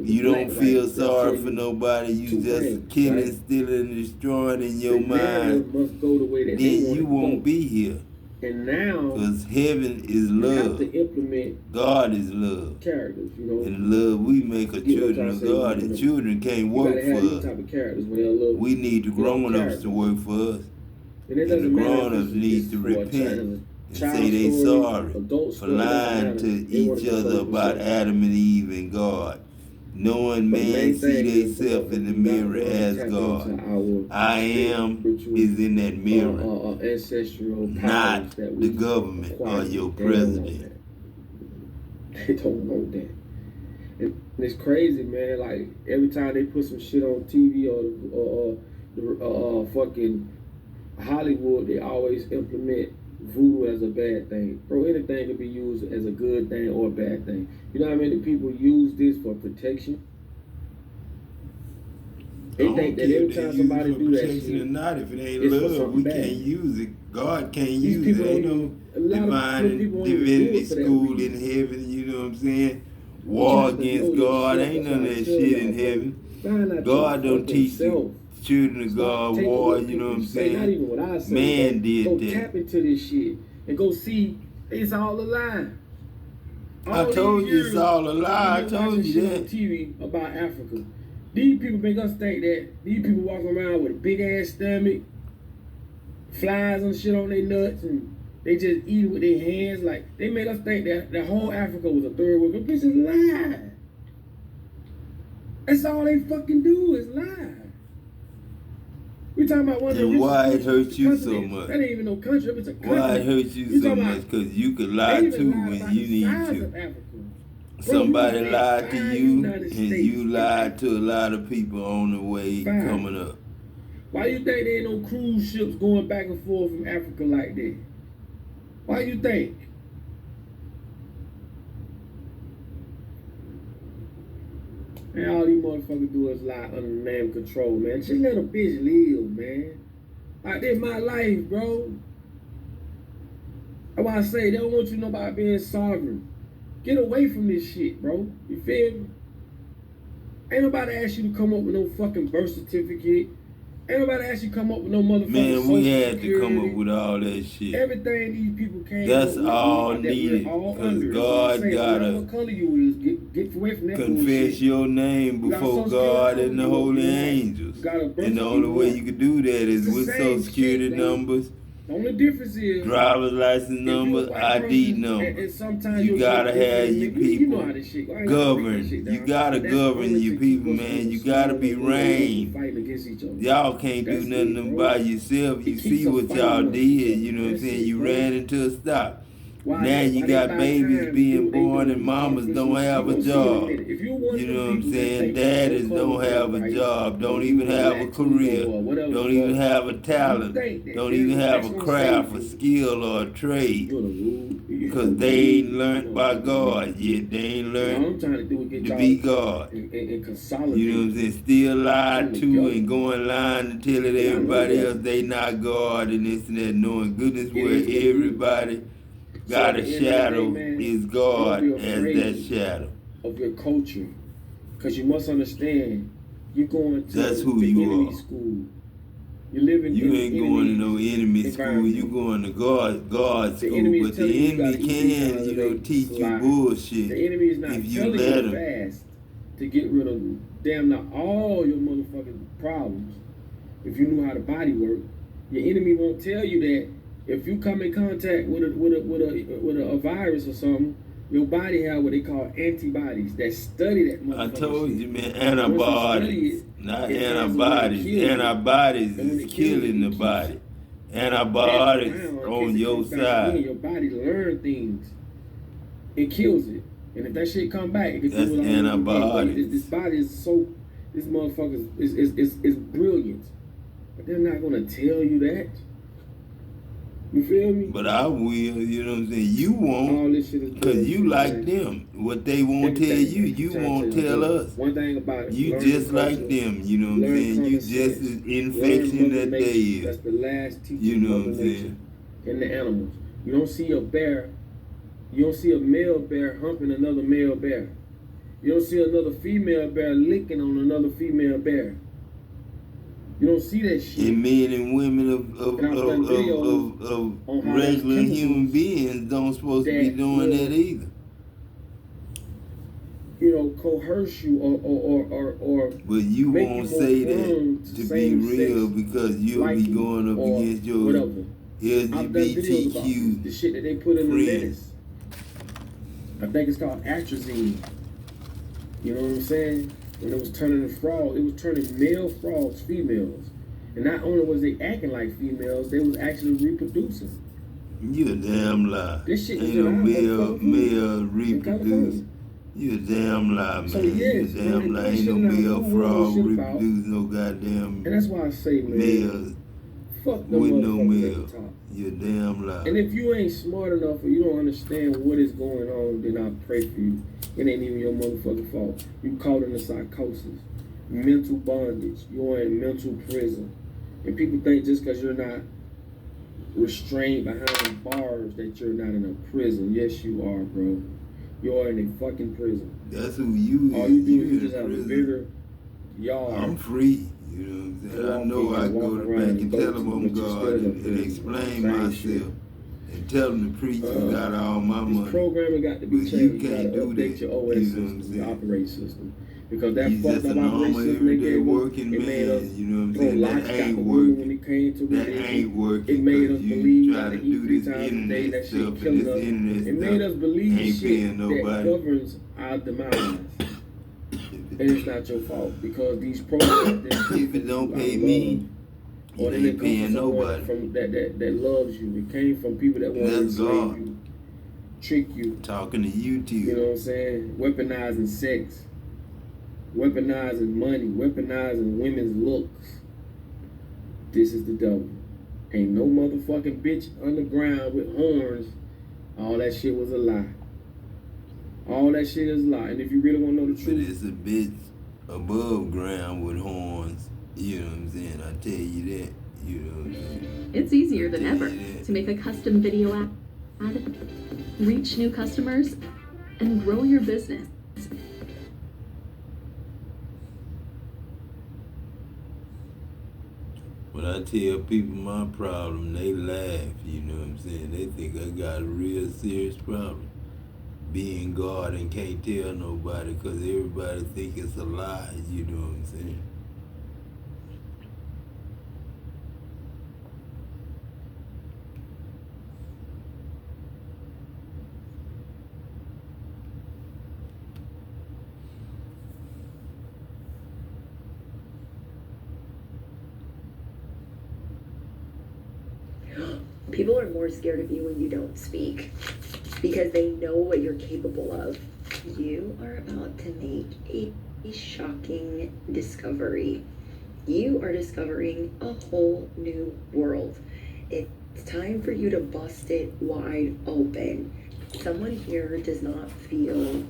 you don't feel sorry for nobody. You just killing, stealing, and destroying in your mind. Then you won't be here. And now Because heaven is you have love. to implement God is love. characters, you know. And the love we make of You know what children I'm of saying? God, and children can't You work gotta have for these us. type of characters when they're a little. We need the you know, grown-ups characters. to work for us. And it And doesn't the matter if grown-ups it's need to for a repent child, and child say they story, sorry adult for story, it doesn't lying matter. to They wanna each go other for about themselves. Adam and Eve and God. Knowing But the man main see thing is theyself in the we gotta mirror learn to as tap God. into our I am spiritual, is in that mirror, ancestral powers not that we the government or acquired. your They don't know president. that. They don't know that. And it's crazy, man. Like every time they put some shit on TV or the fucking Hollywood, they always implement voodoo as a bad thing. Bro, anything can be used as a good thing or a bad thing. You know how many people use this for protection? I They don't think that care every if they time use somebody it for do that protection or shit, not. If it ain't it's for love, something we bad. can't use it. God can't These use people it. Ain't don't no even- a lot of divine people don't even do divinity it for that school in reason. heaven. You know what I'm saying? You War have to against know God. yourself. Ain't That's none of why I that tell shit y'all, in bro. heaven. Find out God your don't teach self. the children of Stop God taking war. what You know what I'm people say, not saying? even what I say. Man Go did that. tap into this shit and go see it's all a lie. I All told these you it's years all a lie. I we've been told watching you shit that. on TV about Africa. These people make us think that these people walking around with a big ass stomach, flies and shit on their nuts, and they just eat it with their hands. Like they make us think that the whole Africa was a third world. Bitch, is lie. That's all they fucking do is lie. We talking about one of the And why it richest hurts you countries. so much? That ain't even no country. It's a country. Why it hurts you You so talking much? about- Because you could They lie even too lie when about you the need size to. of Africa. Somebody Bro, you lied to five you, United and States you in lied Africa. to a lot of people on the way Five. coming up. Why you think there ain't no cruise ships going back and forth from Africa like that? Why you think? Man, all these motherfuckers do is lie under the name of control, man. Just let a bitch live, man. Like, this my life, bro. That's why I say they don't want you to know about being sovereign. Get away from this shit, bro. You feel me? Ain't nobody ask you to come up with no fucking birth certificate. Ain't nobody ask you to come up with no motherfucking Man, social we had security. to come up with all that shit. Everything these people came That's up with, all that we're needed, all 'cause under. That's God what I'm saying. gotta Whatever color you is, get away from that Confess bullshit. your name You got before Social God Security and the number, holy you know, angels. got a birth And the only way you certificate. can do that is It's the with same social security shit, bro. numbers, The only difference is driver's license if you a numbers, white ID person, and numbers. sometimes You you'll gotta get have different, your nigga. You know people how this shit go. I ain't gonna break governed. this shit You down. gotta That's govern only your to people, keep us man. from You gotta be fighting reigned. against each other. Y'all can't do That's nothing it, bro. by yourself. You It see keeps us what fighting y'all amongst did. each other. You know what I'm That's saying? it, You bro. ran into a stop. Why Now you they got buy babies time, being do what they born do. and mamas Because don't you have a gonna see in a job. minute. If you one You of them know what I'm people that saying? think Daddies your don't color have a right, job, don't or even you have a Latino career, or whatever don't the even fuck, have a talent, you think that don't even have that's a gonna craft, save a you. skill, or a trade. You're the rule. Because they ain't learned by God yet. They ain't All I'm learned trying to do is get to y'all be God. and consolidate. You know what I'm saying? Still lie Come to together. and going lying and telling And I know everybody that. else they not God and this and that, knowing goodness It where is what it is. everybody So got at a the end of the day, shadow man, is don't God be as afraid that shadow. of your culture, because you must understand you're going to That's who the you enemy are. school. You're living You in ain't the going to enemy's no enemy school. environment. You going to God The school. enemy But is telling the you enemy gotta eat 3 can, times a you know, day. teach It's a you lie. bullshit The enemy is not if you telling let you him. fast to get rid of damn near all your motherfucking problems. If you knew how the body works, your enemy won't tell you that if you come in contact with a virus or something, your body have what they call antibodies that study that motherfucker. I told shit. you, man, Once you study antibodies. it, Not it finds a way to antibodies. kill you. Antibodies And when is it kills killing you, the it keeps body. that Antibodies around in on case it your comes back again. side. Your body learn things. It kills it. And if that shit come back, it can That's do it all over again. antibodies. This body is so, this motherfucker is brilliant. But they're not gonna tell you that. You feel me? But I will, you know what I'm saying? You All won't, this shit is because you bullshit, like man. them. What they won't tell Everything, you, man. you Trying to won't tell tell you. us. One thing about it, You learn just your like culture, them, you know what I'm learn saying? You common just sense, as learn infection Mother that they Nature. That's is. the last teaching You know of what I'm Mother Nature saying? and the animals. You don't see a bear, you don't see a male bear humping another male bear. You don't see another female bear licking on another female bear. You don't see that shit. And men and women of And I've done videos on how there's regular human chemicals beings don't supposed to be that doing will, that either. You know, coerce you or But you make won't you more say prone that to to be real same-sex because you'll be liking going up or against your whatever. I've done videos about this, the LGBTQ. shit that they put in the friends. lettuce. I think it's called atrazine. You know what I'm saying? When it was turning the frogs, it was turning male frogs females. And not only was they acting like females, they was actually reproducing. You a damn lie. This shit Ain't is no in our male motherfucking reproduce. You a damn lie, man. So, You a yes, damn man, lie. that Ain't shit no in our male whole world frog shit about. reproduce no goddamn And that's why I say, man, males fuck them with no motherfuckers at male. the top. You a damn lie. And if you ain't smart enough or you don't understand what is going on, then I pray for you. It ain't even your motherfucking fault. You caught in a psychosis, mental bondage. You're in mental prison. And people think just because you're not restrained behind bars that you're not in a prison. Yes, you are, bro. You're in a fucking prison. That's who you All is. you do You is in just have a prison. bigger yard. I'm free. You know what I'm saying? I know I go to back and tell them I'm God and explain myself and tell them the preacher got all my This money. programming got to be But you changed. You can't gotta do update that. your OS You know what I'm system, your saying? operating system. Because that He's fucked just up a normal operating system they everyday gave us, working it made us man. You know what I'm throw saying? locks That out ain't the window when working. it came to That religion. ain't working. It made us 'cause you believe you try gotta to eat do 3 this times a day. internet That stuff shit and killing this us. internet It made stuff us believe ain't shit paying that nobody. governs our demise. And it's not your fault because these programs If it don't pay me, or it they ain't come from paying someone nobody. from that loves you. It came from people that want to That's enslave God. you, trick you. Talking to you You know too. what I'm saying? Weaponizing sex, weaponizing money, weaponizing women's looks. This is the devil. Ain't no motherfucking bitch underground with horns. All that shit was a lie. All that shit is a lie. And if you really want to know the But truth, it's a bit above ground with horns. You know what I'm saying? I tell you that. You know what I'm saying? It's easier than Tell ever you that. to make a custom video ad, reach new customers, and grow your business. When I tell people my problem, they laugh. You know what I'm saying? They think I got a real serious problem. Being God and can't tell nobody because everybody think it's a lie. You know what I'm saying? People are more scared of you when you don't speak because they know what you're capable of. You are about to make a shocking discovery. You are discovering a whole new world. It's time for you to bust it wide open. Someone here does not feel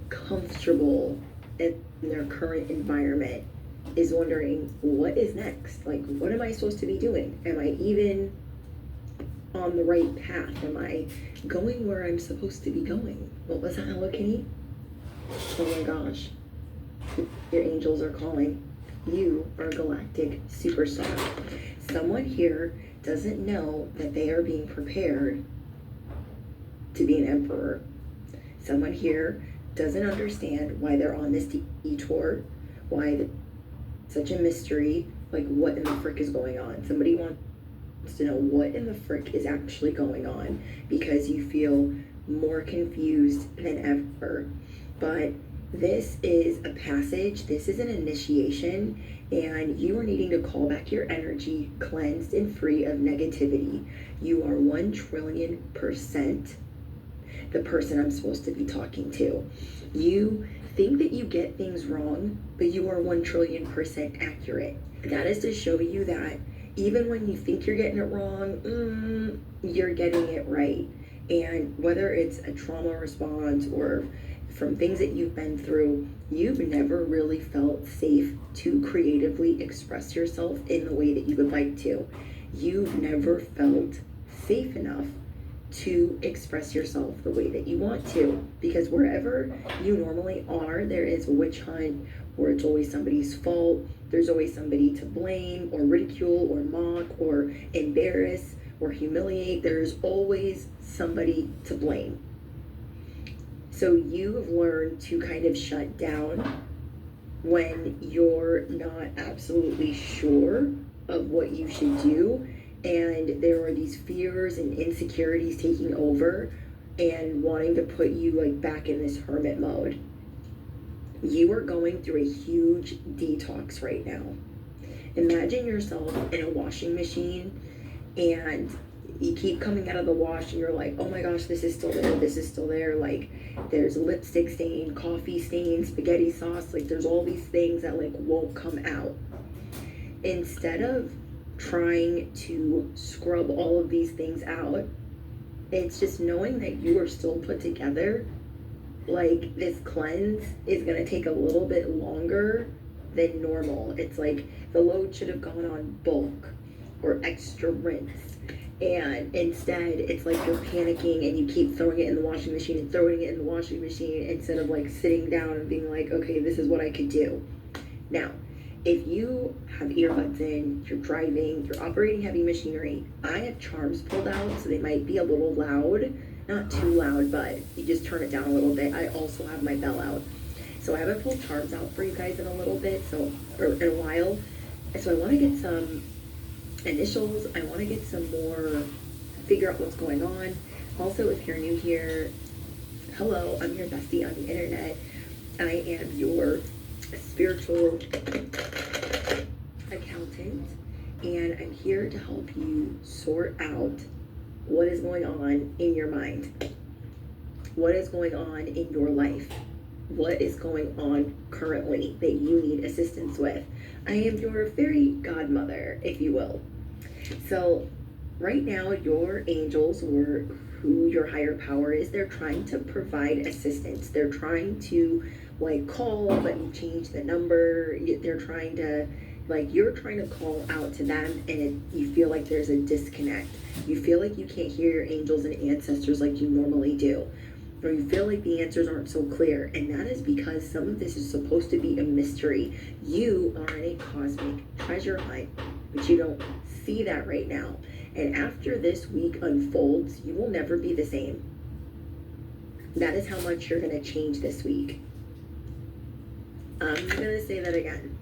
comfortable in their current environment, is wondering, what is next? Like, what am I supposed to be doing? Am I even on the right path? Am I going where I'm supposed to be going? What was that, Hello Kitty? Oh my gosh. Your angels are calling. You are a galactic superstar. Someone here doesn't know that they are being prepared to be an emperor. Someone here doesn't understand why they're on this detour, why such a mystery, like what in the frick is going on. Somebody wants to know what in the frick is actually going on because you feel more confused than ever. But this is a passage, this is an initiation, and you are needing to call back your energy cleansed and free of negativity. You are 1,000,000,000% the person I'm supposed to be talking to. You think that you get things wrong, but you are 1,000,000,000% accurate. That is to show you that even when you think you're getting it wrong, you're getting it right. And whether it's a trauma response or from things that you've been through, you've never really felt safe to creatively express yourself in the way that you would like to. You've never felt safe enough to express yourself the way that you want to, because wherever you normally are, there is a witch hunt where it's always somebody's fault. There's always somebody to blame or ridicule or mock or embarrass or humiliate. There's always somebody to blame. So you have learned to kind of shut down when you're not absolutely sure of what you should do, and there are these fears and insecurities taking over and wanting to put you like back in this hermit mode. You are going through a huge detox right now. Imagine yourself in a washing machine and you keep coming out of the wash and you're like, oh my gosh, this is still there, this is still there. Like there's lipstick stain, coffee stain, spaghetti sauce, like there's all these things that like won't come out. Instead of trying to scrub all of these things out, it's just knowing that you are still put together. Like this cleanse is gonna take a little bit longer than normal. It's like the load should have gone on bulk or extra rinse, and instead it's like you're panicking and you keep throwing it in the washing machine and throwing it in the washing machine instead of like sitting down and being like, okay, this is what I could do. Now, if you have earbuds in, you're driving, you're operating heavy machinery, I have charms pulled out, so they might be a little loud. Not too loud, but you just turn it down a little bit. I also have my bell out. So I haven't pulled charms out for you guys in a little bit, or in a while. And so I want to get some initials. I want to get some more, figure out what's going on. Also, if you're new here, hello, I'm your bestie on the internet. I am your spiritual accountant, and I'm here to help you sort out what is going on in your mind, what is going on in your life, what is going on currently that you need assistance with. I am your fairy godmother, if you will. So right now, your angels, or who your higher power is, they're trying to provide assistance. They're trying to like call, but you change the number. They're trying to, like, you're trying to call out to them, and you feel like there's a disconnect. You feel like you can't hear your angels and ancestors like you normally do, or you feel like the answers aren't so clear, and that is because some of this is supposed to be a mystery. You are in a cosmic treasure hunt, but you don't see that right now. And after this week unfolds, you will never be the same. That is how much you're going to change this week. I'm going to say that again.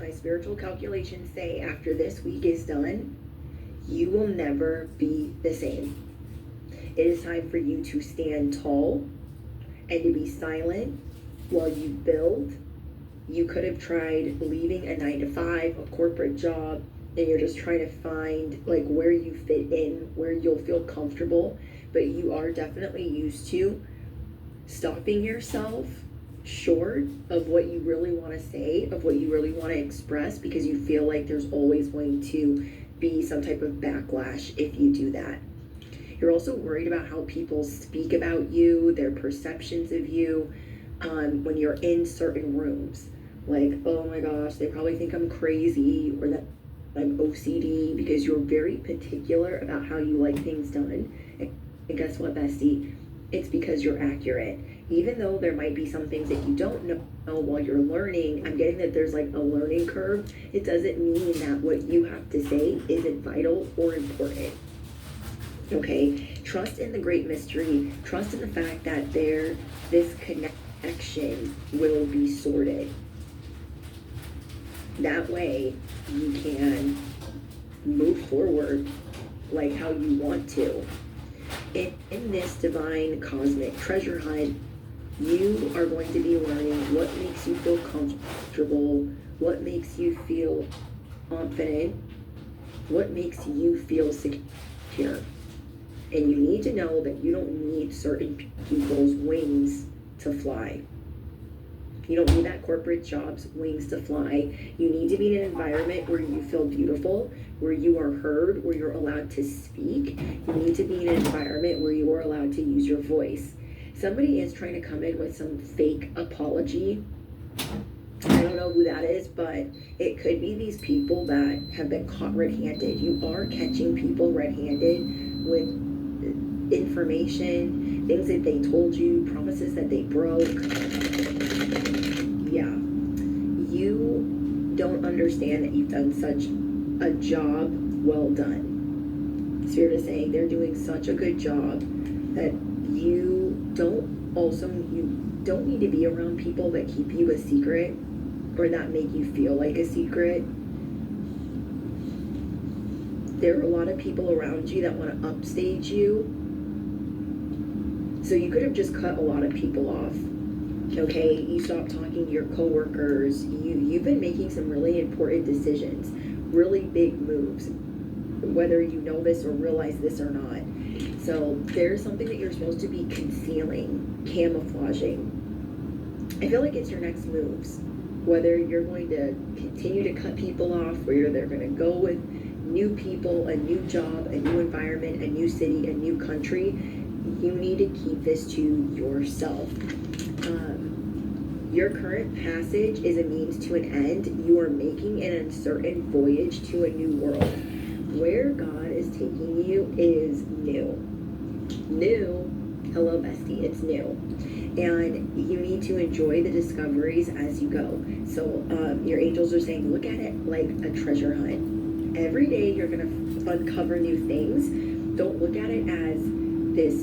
My spiritual calculations say after this week is done, you will never be the same. It is time for you to stand tall and to be silent while you build. You could have tried leaving a 9-to-5, a corporate job, and you're just trying to find like where you fit in, where you'll feel comfortable, but you are definitely used to stopping yourself short of what you really want to say, of what you really want to express, because you feel like there's always going to be some type of backlash if you do that. You're also worried about how people speak about you, their perceptions of you, when you're in certain rooms. Like, oh my gosh, they probably think I'm crazy, or that I'm OCD, because you're very particular about how you like things done. And guess what, bestie? It's because you're accurate. Even though there might be some things that you don't know while you're learning, I'm getting that there's like a learning curve. It doesn't mean that what you have to say isn't vital or important. Okay? Trust in the great mystery. Trust in the fact that this connection will be sorted. That way you can move forward like how you want to. In this divine cosmic treasure hunt, you are going to be learning what makes you feel comfortable, what makes you feel confident, what makes you feel secure. And you need to know that you don't need certain people's wings to fly. You don't need that corporate job's wings to fly. You need to be in an environment where you feel beautiful, where you are heard, where you're allowed to speak. You need to be in an environment where you are allowed to use your voice. Somebody is trying to come in with some fake apology. I don't know who that is, but it could be these people that have been caught red-handed. You are catching people red-handed with information, things that they told you, promises that they broke. Yeah. You don't understand that you've done such a job well done. Spirit is saying they're doing such a good job that you don't need to be around people that keep you a secret or that make you feel like a secret. There are a lot of people around you that want to upstage you. So you could have just cut a lot of people off. Okay, you stopped talking to your coworkers. You've been making some really important decisions, really big moves, whether you know this or realize this or not. So there's something that you're supposed to be concealing, camouflaging. I feel like it's your next moves. Whether you're going to continue to cut people off, whether they're going to go with new people, a new job, a new environment, a new city, a new country, you need to keep this to yourself. Your current passage is a means to an end. You are making an uncertain voyage to a new world. Where God is taking you is new. New, hello bestie, it's new. And you need to enjoy the discoveries as you go. So your angels are saying, look at it like a treasure hunt. Every day you're gonna uncover new things. Don't look at it as this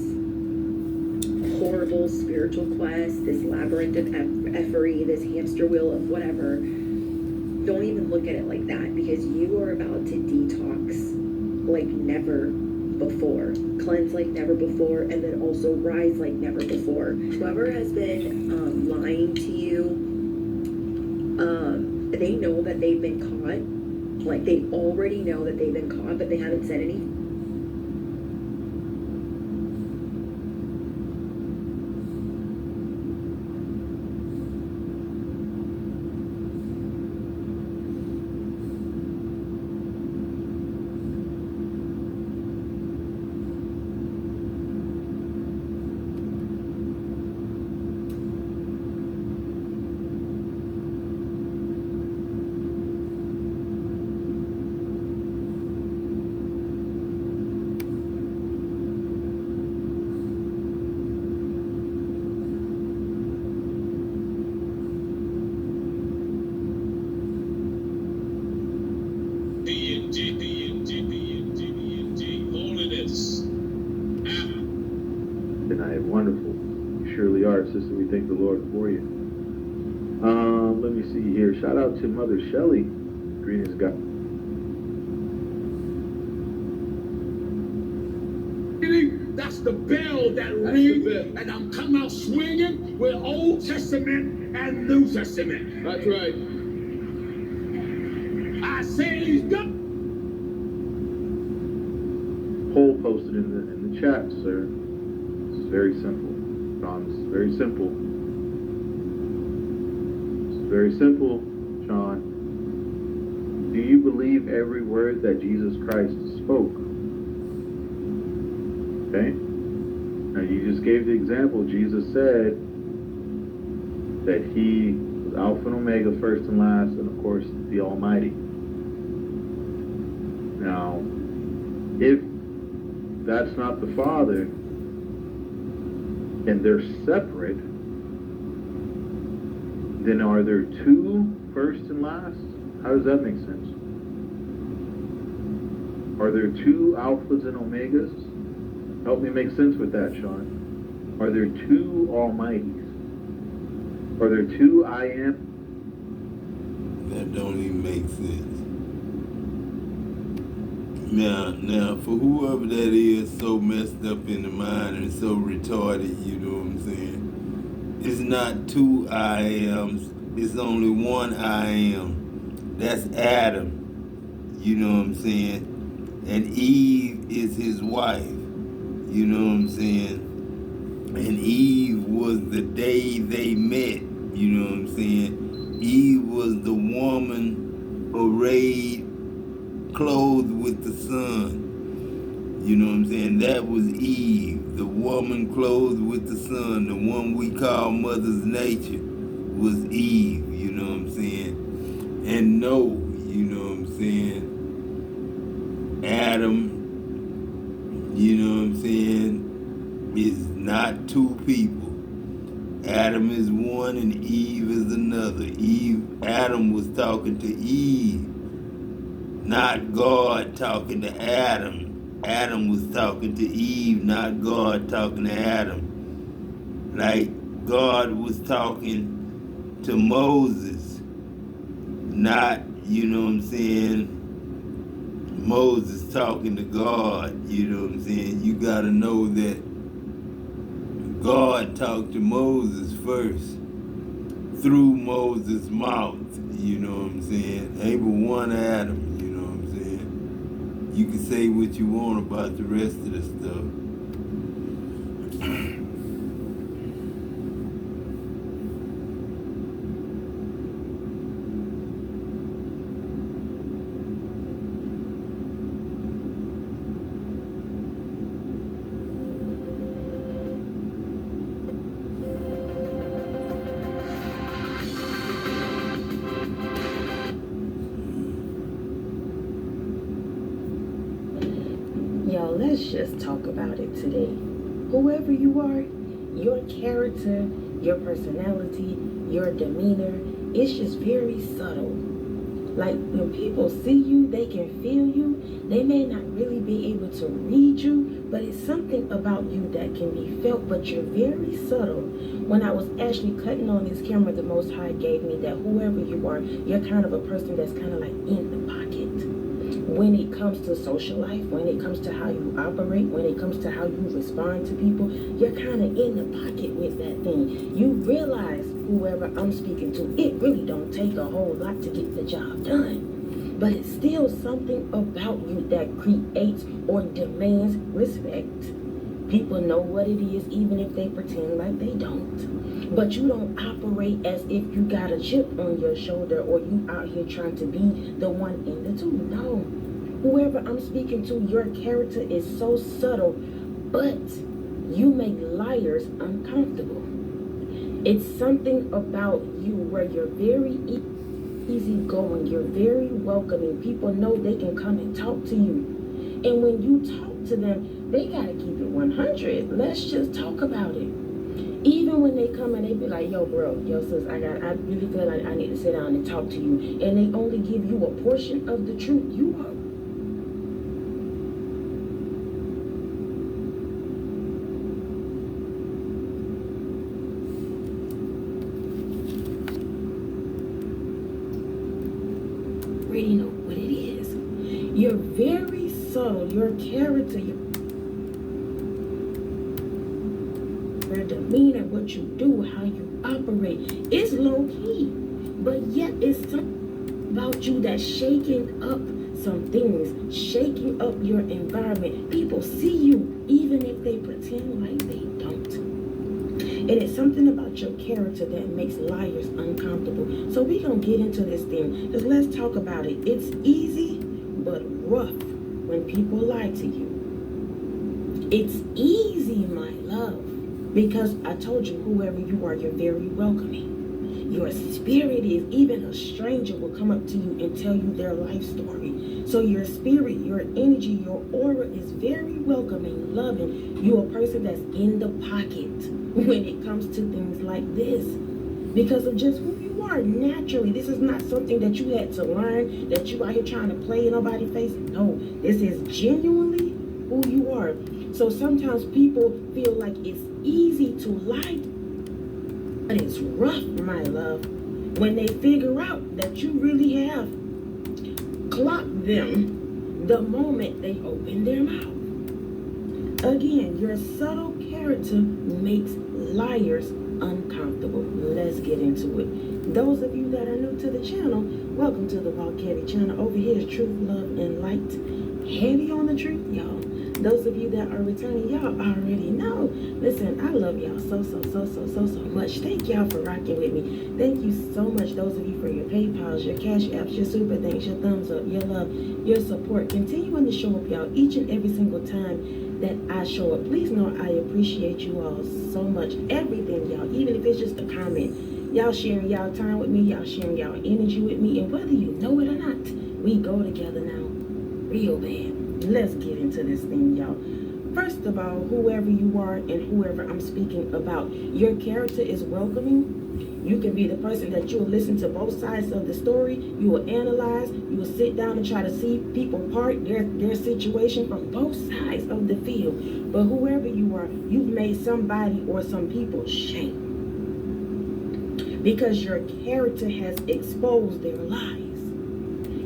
horrible spiritual quest, this labyrinth of effery, this hamster wheel of whatever. Don't even look at it like that, because you are about to detox like never before, cleanse like never before, and then also rise like never before. Whoever has been lying to you, they know that they've been caught. Like, they already know that they've been caught, but they haven't said anything. Sister, we thank the Lord for you. Let me see here. Shout out to Mother Shelley. Greetings, God. That's the bell that rings, and I'm coming out swinging with Old Testament and New Testament. That's right. I say he's done. Poll posted in the chat, sir. It's very simple. It's very simple. It's very simple, Sean. Do you believe every word that Jesus Christ spoke? Okay? Now you just gave the example. Jesus said that he was Alpha and Omega, first and last, and of course the Almighty. Now, if that's not the Father, and they're separate, then are there two first and last? How does that make sense? Are there two alphas and omegas? Help me make sense with that, Sean. Are there two almighties? Are there two I am? That don't even make sense. Now, for whoever that is so messed up in the mind and so retarded, you know what I'm saying? It's not two I ams. It's only one I am. That's Adam. You know what I'm saying? And Eve is his wife. You know what I'm saying? And Eve was the day they met. You know what I'm saying? Eve was the woman arrayed, clothed with the sun. You know what I'm saying? That was Eve, the woman clothed with the sun. The one we call Mother's Nature was Eve, you know what I'm saying? And Noah, you know what I'm saying? Adam, you know what I'm saying? is not two people. Adam is one and Eve is another. Adam was talking to Eve, not God talking to Adam. Adam was talking to Eve, not God talking to Adam. Like God was talking to Moses, not, you know what I'm saying, Moses talking to God, you know what I'm saying? You gotta know that God talked to Moses first through Moses' mouth, you know what I'm saying? Ain't but one Adam, you know what I'm saying? You can say what you want about the rest of the stuff. Yo, let's just talk about it today. Whoever you are, your character, your personality, your demeanor, it's just very subtle. Like when people see you, they can feel you. They may not really be able to read you, but it's something about you that can be felt, but you're very subtle. When I was actually cutting on this camera, the Most High gave me that whoever you are, you're kind of a person that's kind of like in the pocket. When it comes to social life, when it comes to how you operate, when it comes to how you respond to people, you're kind of in the pocket with that thing. You realize, whoever I'm speaking to, it really don't take a whole lot to get the job done. But it's still something about you that creates or demands respect. People know what it is, even if they pretend like they don't. But you don't operate as if you got a chip on your shoulder or you out here trying to be the one in the two. No. Whoever I'm speaking to, your character is so subtle, but you make liars uncomfortable. It's something about you where you're very easygoing, you're very welcoming. People know they can come and talk to you. And when you talk to them, they gotta keep it 100. Let's just talk about it. Even when they come and they be like, yo bro, yo sis, I really feel like I need to sit down and talk to you, and they only give you a portion of the truth, you are already know what it is. You're very subtle, your character, your demeanor, what you do, how you operate, it's low key, but yet it's something about you that's shaking up some things, shaking up your environment. People see you even if they pretend like they don't. And it's something about your character that makes liars uncomfortable. So we're gonna get into this thing, because let's talk about it. It's easy but rough when people lie to you. It's easy, my love, because I told you, whoever you are, you're very welcoming. Your spirit is, even a stranger will come up to you and tell you their life story. So your spirit, your energy, your aura is very welcoming, loving. You're a person that's in the pocket when it comes to things like this, because of just who you are naturally. This is not something that you had to learn, that you out here trying to play in nobody's face. No, this is genuinely who you are. So sometimes people feel like it's easy to lie, but it's rough, my love, when they figure out that you really have clocked them the moment they open their mouth. Again, your subtle character makes liars uncomfortable. Let's get into it. Those of you that are new to the channel, welcome to the Walk Heavy channel. Over here is truth, love, and light. Heavy on the truth, y'all. Those of you that are returning, y'all already know. Listen, I love y'all so much. Thank y'all for rocking with me. Thank you so much, those of you, for your PayPals, your Cash Apps, your Super Thanks, your thumbs up, your love, your support. Continuing to show up, y'all, each and every single time that I show up. Please know I appreciate you all so much. Everything, y'all, even if it's just a comment. Y'all sharing y'all time with me, y'all sharing y'all energy with me, and whether you know it or not, we go together now real bad. Let's get into this thing, y'all. First first of all, whoever you are and whoever I'm speaking about, your character is welcoming. You can be the person that you'll listen to both sides of the story. You will analyze. You will sit down and try to see people part their situation from both sides of the field. But whoever you are, you've made somebody or some people shame. Because your character has exposed their lies.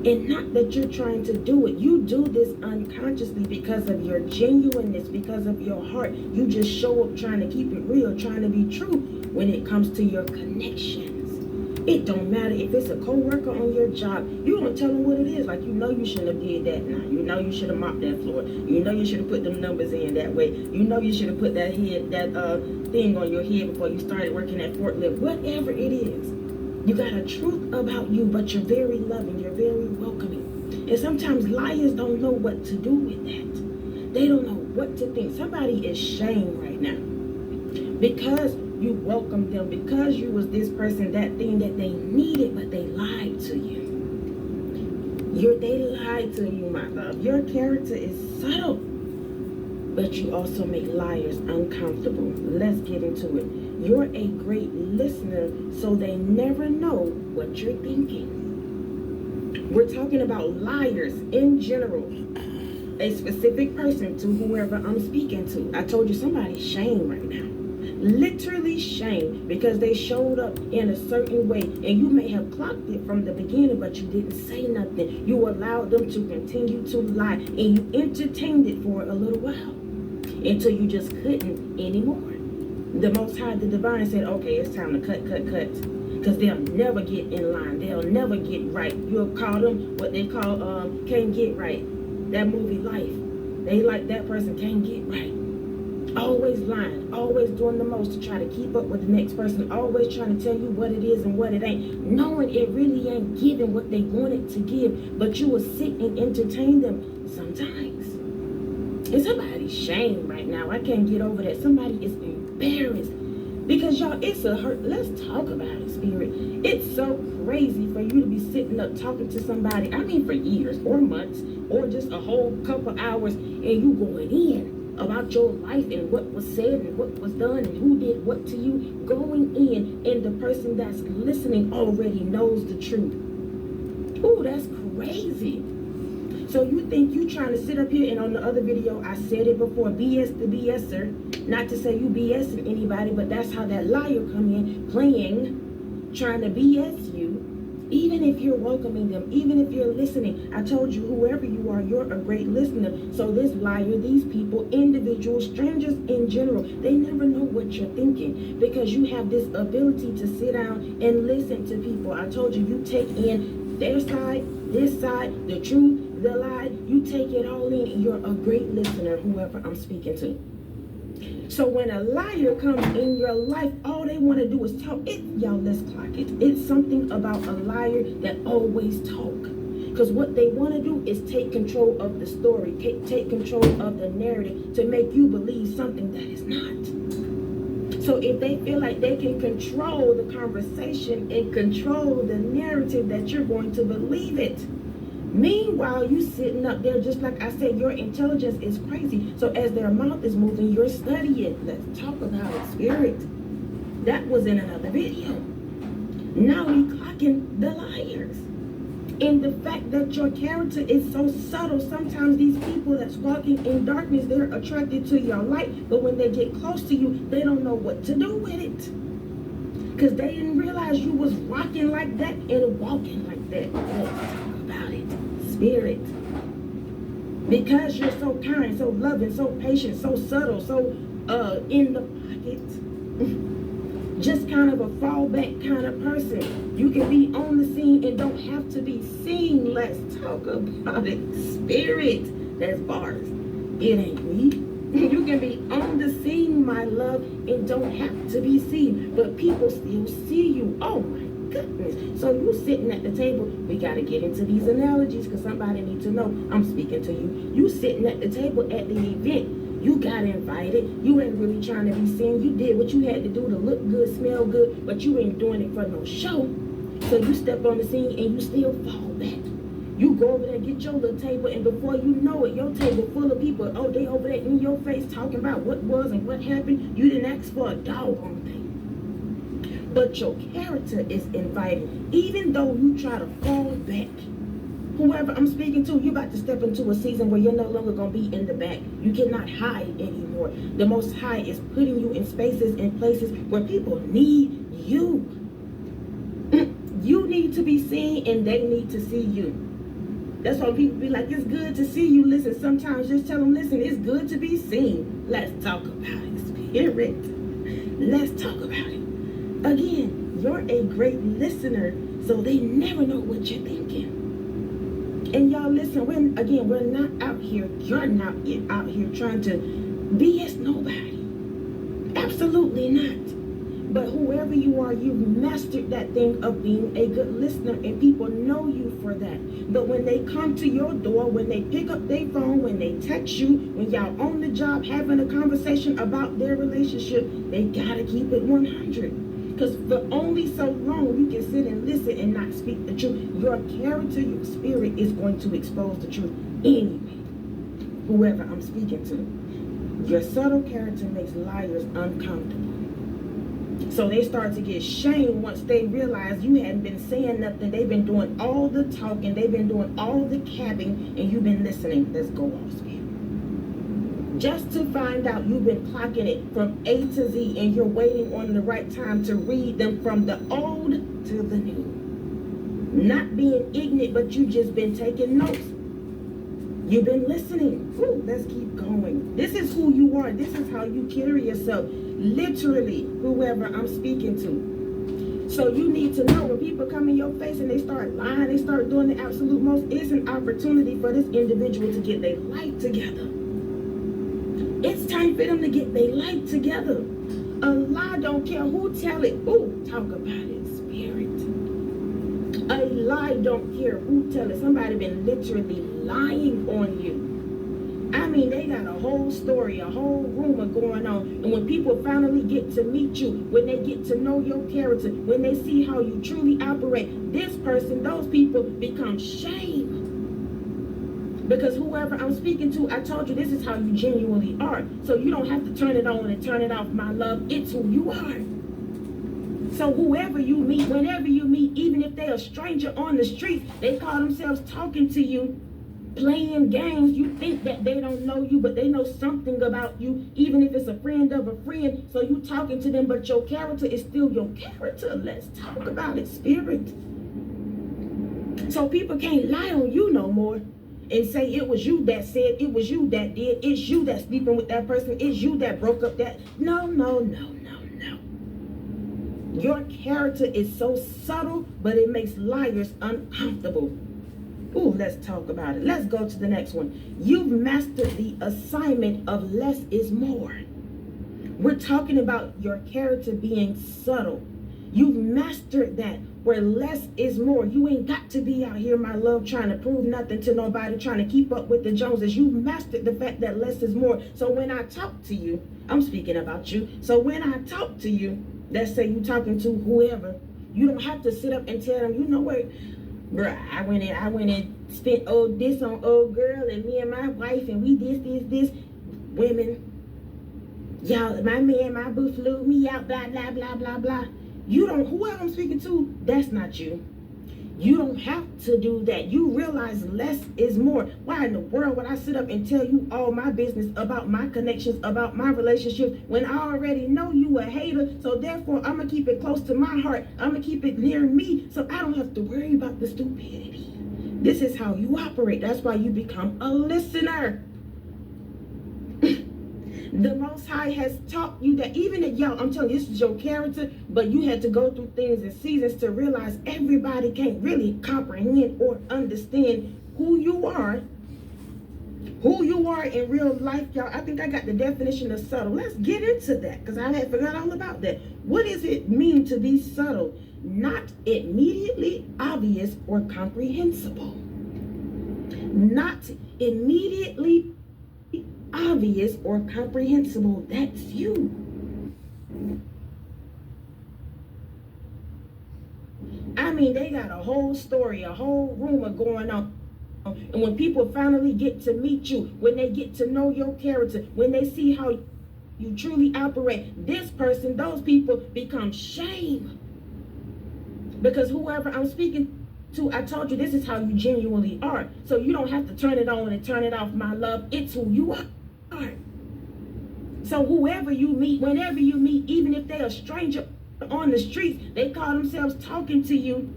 And not that you're trying to do it. You do this unconsciously because of your genuineness, because of your heart. You just show up trying to keep it real, trying to be true when it comes to your connections. It don't matter if it's a co-worker on your job. You don't tell them what it is. Like, you know you shouldn't have did that now. You know you should have mopped that floor. You know you should have put them numbers in that way. You know you should have put that thing on your head before you started working at forklift. Whatever it is. You got a truth about you, but you're very loving, you're very welcoming. And sometimes liars don't know what to do with that. They don't know what to think. Somebody is shamed right now because you welcomed them, because you was this person, that thing that they needed, but they lied to you. They lied to you, my love. Your character is subtle, but you also make liars uncomfortable. Let's get into it. You're a great listener, so they never know what you're thinking. We're talking about liars in general. A specific person to whoever I'm speaking to. I told you somebody's shamed right now. Literally shamed because they showed up in a certain way, and you may have clocked it from the beginning, but you didn't say nothing. You allowed them to continue to lie, and you entertained it for a little while until you just couldn't anymore. The Most High, the Divine, said, okay, it's time to cut. Because they'll never get in line. They'll never get right. You'll call them what they call can't get right. That movie Life. They like that person can't get right. Always lying. Always doing the most to try to keep up with the next person. Always trying to tell you what it is and what it ain't. Knowing it really ain't giving what they wanted to give. But you will sit and entertain them sometimes. And somebody's shamed right now. I can't get over that. Somebody is embarrassed. Because y'all, it's a hurt. Let's talk about it, Spirit. It's so crazy for you to be sitting up talking to somebody, I mean for years or months or just a whole couple hours, and you going in about your life and what was said and what was done and who did what to you, going in, and the person that's listening already knows the truth. Ooh, that's crazy. So you think you trying to sit up here, and on the other video, I said it before, BS the BSer. Not to say you BSing anybody, but that's how that liar come in, playing, trying to BS you. Even if you're welcoming them, even if you're listening. I told you, whoever you are, you're a great listener. So this liar, these people, individuals, strangers in general, they never know what you're thinking because you have this ability to sit down and listen to people. I told you, you take in their side, this side, the truth, the lie, you take it all in, and you're a great listener, whoever I'm speaking to. So when a liar comes in your life, all they want to do is talk. Y'all, let's clock it. It's something about a liar that always talk. Because what they want to do is take control of the story, take control of the narrative to make you believe something that is not. So if they feel like they can control the conversation and control the narrative, that you're going to believe it. Meanwhile, you sitting up there, just like I said, your intelligence is crazy. So as their mouth is moving, you're studying. Let's talk about it, Spirit. That was in another video. Now we clocking the liars. And the fact that your character is so subtle, sometimes these people that's walking in darkness, they're attracted to your light. But when they get close to you, they don't know what to do with it. Because they didn't realize you was rocking like that and walking like that. Let's talk about it, Spirit. Because you're so kind, so loving, so patient, so subtle, so in the pocket. Just kind of a fallback kind of person. You can be on the scene and don't have to be seen. Let's talk about it, Spirit. That's bars. It ain't me. You can be on the scene, my love, and don't have to be seen. But people still see you. Oh my goodness. So you sitting at the table. We got to get into these analogies because somebody needs to know I'm speaking to you. You sitting at the table at the event. You got invited. You ain't really trying to be seen. You did what you had to do to look good, smell good, but you ain't doing it for no show. So you step on the scene and you still fall back. You go over there, get your little table, and before you know it, your table full of people. Oh, they over there in your face talking about what was and what happened. You didn't ask for a doggone thing. But your character is invited. Even though you try to fall back, whoever I'm speaking to, you're about to step into a season where you're no longer going to be in the back. You cannot hide anymore. The Most High is putting you in spaces and places where people need you. You need to be seen and they need to see you. That's why people be like, it's good to see you. Listen, sometimes just tell them, listen, it's good to be seen. Let's talk about it, Spirit. Let's talk about it. Again, you're a great listener, so they never know what you're thinking. And y'all listen, we're not out here, you're not out here trying to BS nobody. Absolutely not. But whoever you are, you've mastered that thing of being a good listener, and people know you for that. But when they come to your door, when they pick up their phone, when they text you, when y'all on the job having a conversation about their relationship, they gotta keep it 100. Because for only so long you can sit and listen and not speak the truth. Your character, your spirit is going to expose the truth anyway. Whoever I'm speaking to. Your subtle character makes liars uncomfortable. So they start to get shamed once they realize you hadn't been saying nothing. They've been doing all the talking. They've been doing all the cabbing, and you've been listening. Let's go off, Spirit. Just to find out you've been clocking it from A to Z, and you're waiting on the right time to read them from the old to the new. Not being ignorant, but you just been taking notes. You've been listening. Ooh, let's keep going. This is who you are. This is how you carry yourself. Literally, whoever I'm speaking to. So you need to know when people come in your face and they start lying, they start doing the absolute most, it's an opportunity for this individual to get their life together. It's time for them to get their life together. A lie don't care who tell it. Ooh, talk about it, Spirit. A lie don't care who tell it. Somebody been literally lying on you. I mean, they got a whole story, a whole rumor going on. And when people finally get to meet you, when they get to know your character, when they see how you truly operate, this person, those people become shame. Because whoever I'm speaking to, I told you this is how you genuinely are. So you don't have to turn it on and turn it off, my love. It's who you are. So whoever you meet, whenever you meet, even if they're a stranger on the street, they call themselves talking to you, playing games. You think that they don't know you, but they know something about you, even if it's a friend of a friend. So you talking to them, but your character is still your character. Let's talk about it, Spirit. So people can't lie on you no more and say it was you that said, it was you that did, it's you that's sleeping with that person, it's you that broke up that. No. Your character is so subtle, but it makes liars uncomfortable. Ooh, let's talk about it. Let's go to the next one. You've mastered the assignment of less is more. We're talking about your character being subtle. You've mastered that, where less is more. You ain't got to be out here, my love, trying to prove nothing to nobody, trying to keep up with the Joneses. You've mastered the fact that less is more. So when I talk to you, I'm speaking about you. So when I talk to you, let's say you talking to whoever, you don't have to sit up and tell them, you know what, bruh, I went and spent this on old girl and me and my wife and we this. Women, y'all, my man, my boo flew me out, blah, blah, blah, blah, blah. You don't, whoever I'm speaking to, that's not you. You don't have to do that. You realize less is more. Why in the world would I sit up and tell you all my business about my connections, about my relationship, when I already know you a hater? So therefore, I'm going to keep it close to my heart. I'm going to keep it near me so I don't have to worry about the stupidity. This is how you operate. That's why you become a listener. The Most High has taught you that even if, y'all, I'm telling you, this is your character, but you had to go through things and seasons to realize everybody can't really comprehend or understand who you are in real life, y'all. I think I got the definition of subtle. Let's get into that, because I had forgot all about that. What does it mean to be subtle? Not immediately obvious or comprehensible. Not immediately obvious or comprehensible. That's you. I mean, they got a whole story, a whole rumor going on. And when people finally get to meet you, when they get to know your character, when they see how you truly operate, this person, those people become shame. Because whoever I'm speaking to, I told you this is how you genuinely are. So you don't have to turn it on and turn it off, my love. It's who you are. So whoever you meet, whenever you meet, even if they're a stranger on the streets, they call themselves talking to you,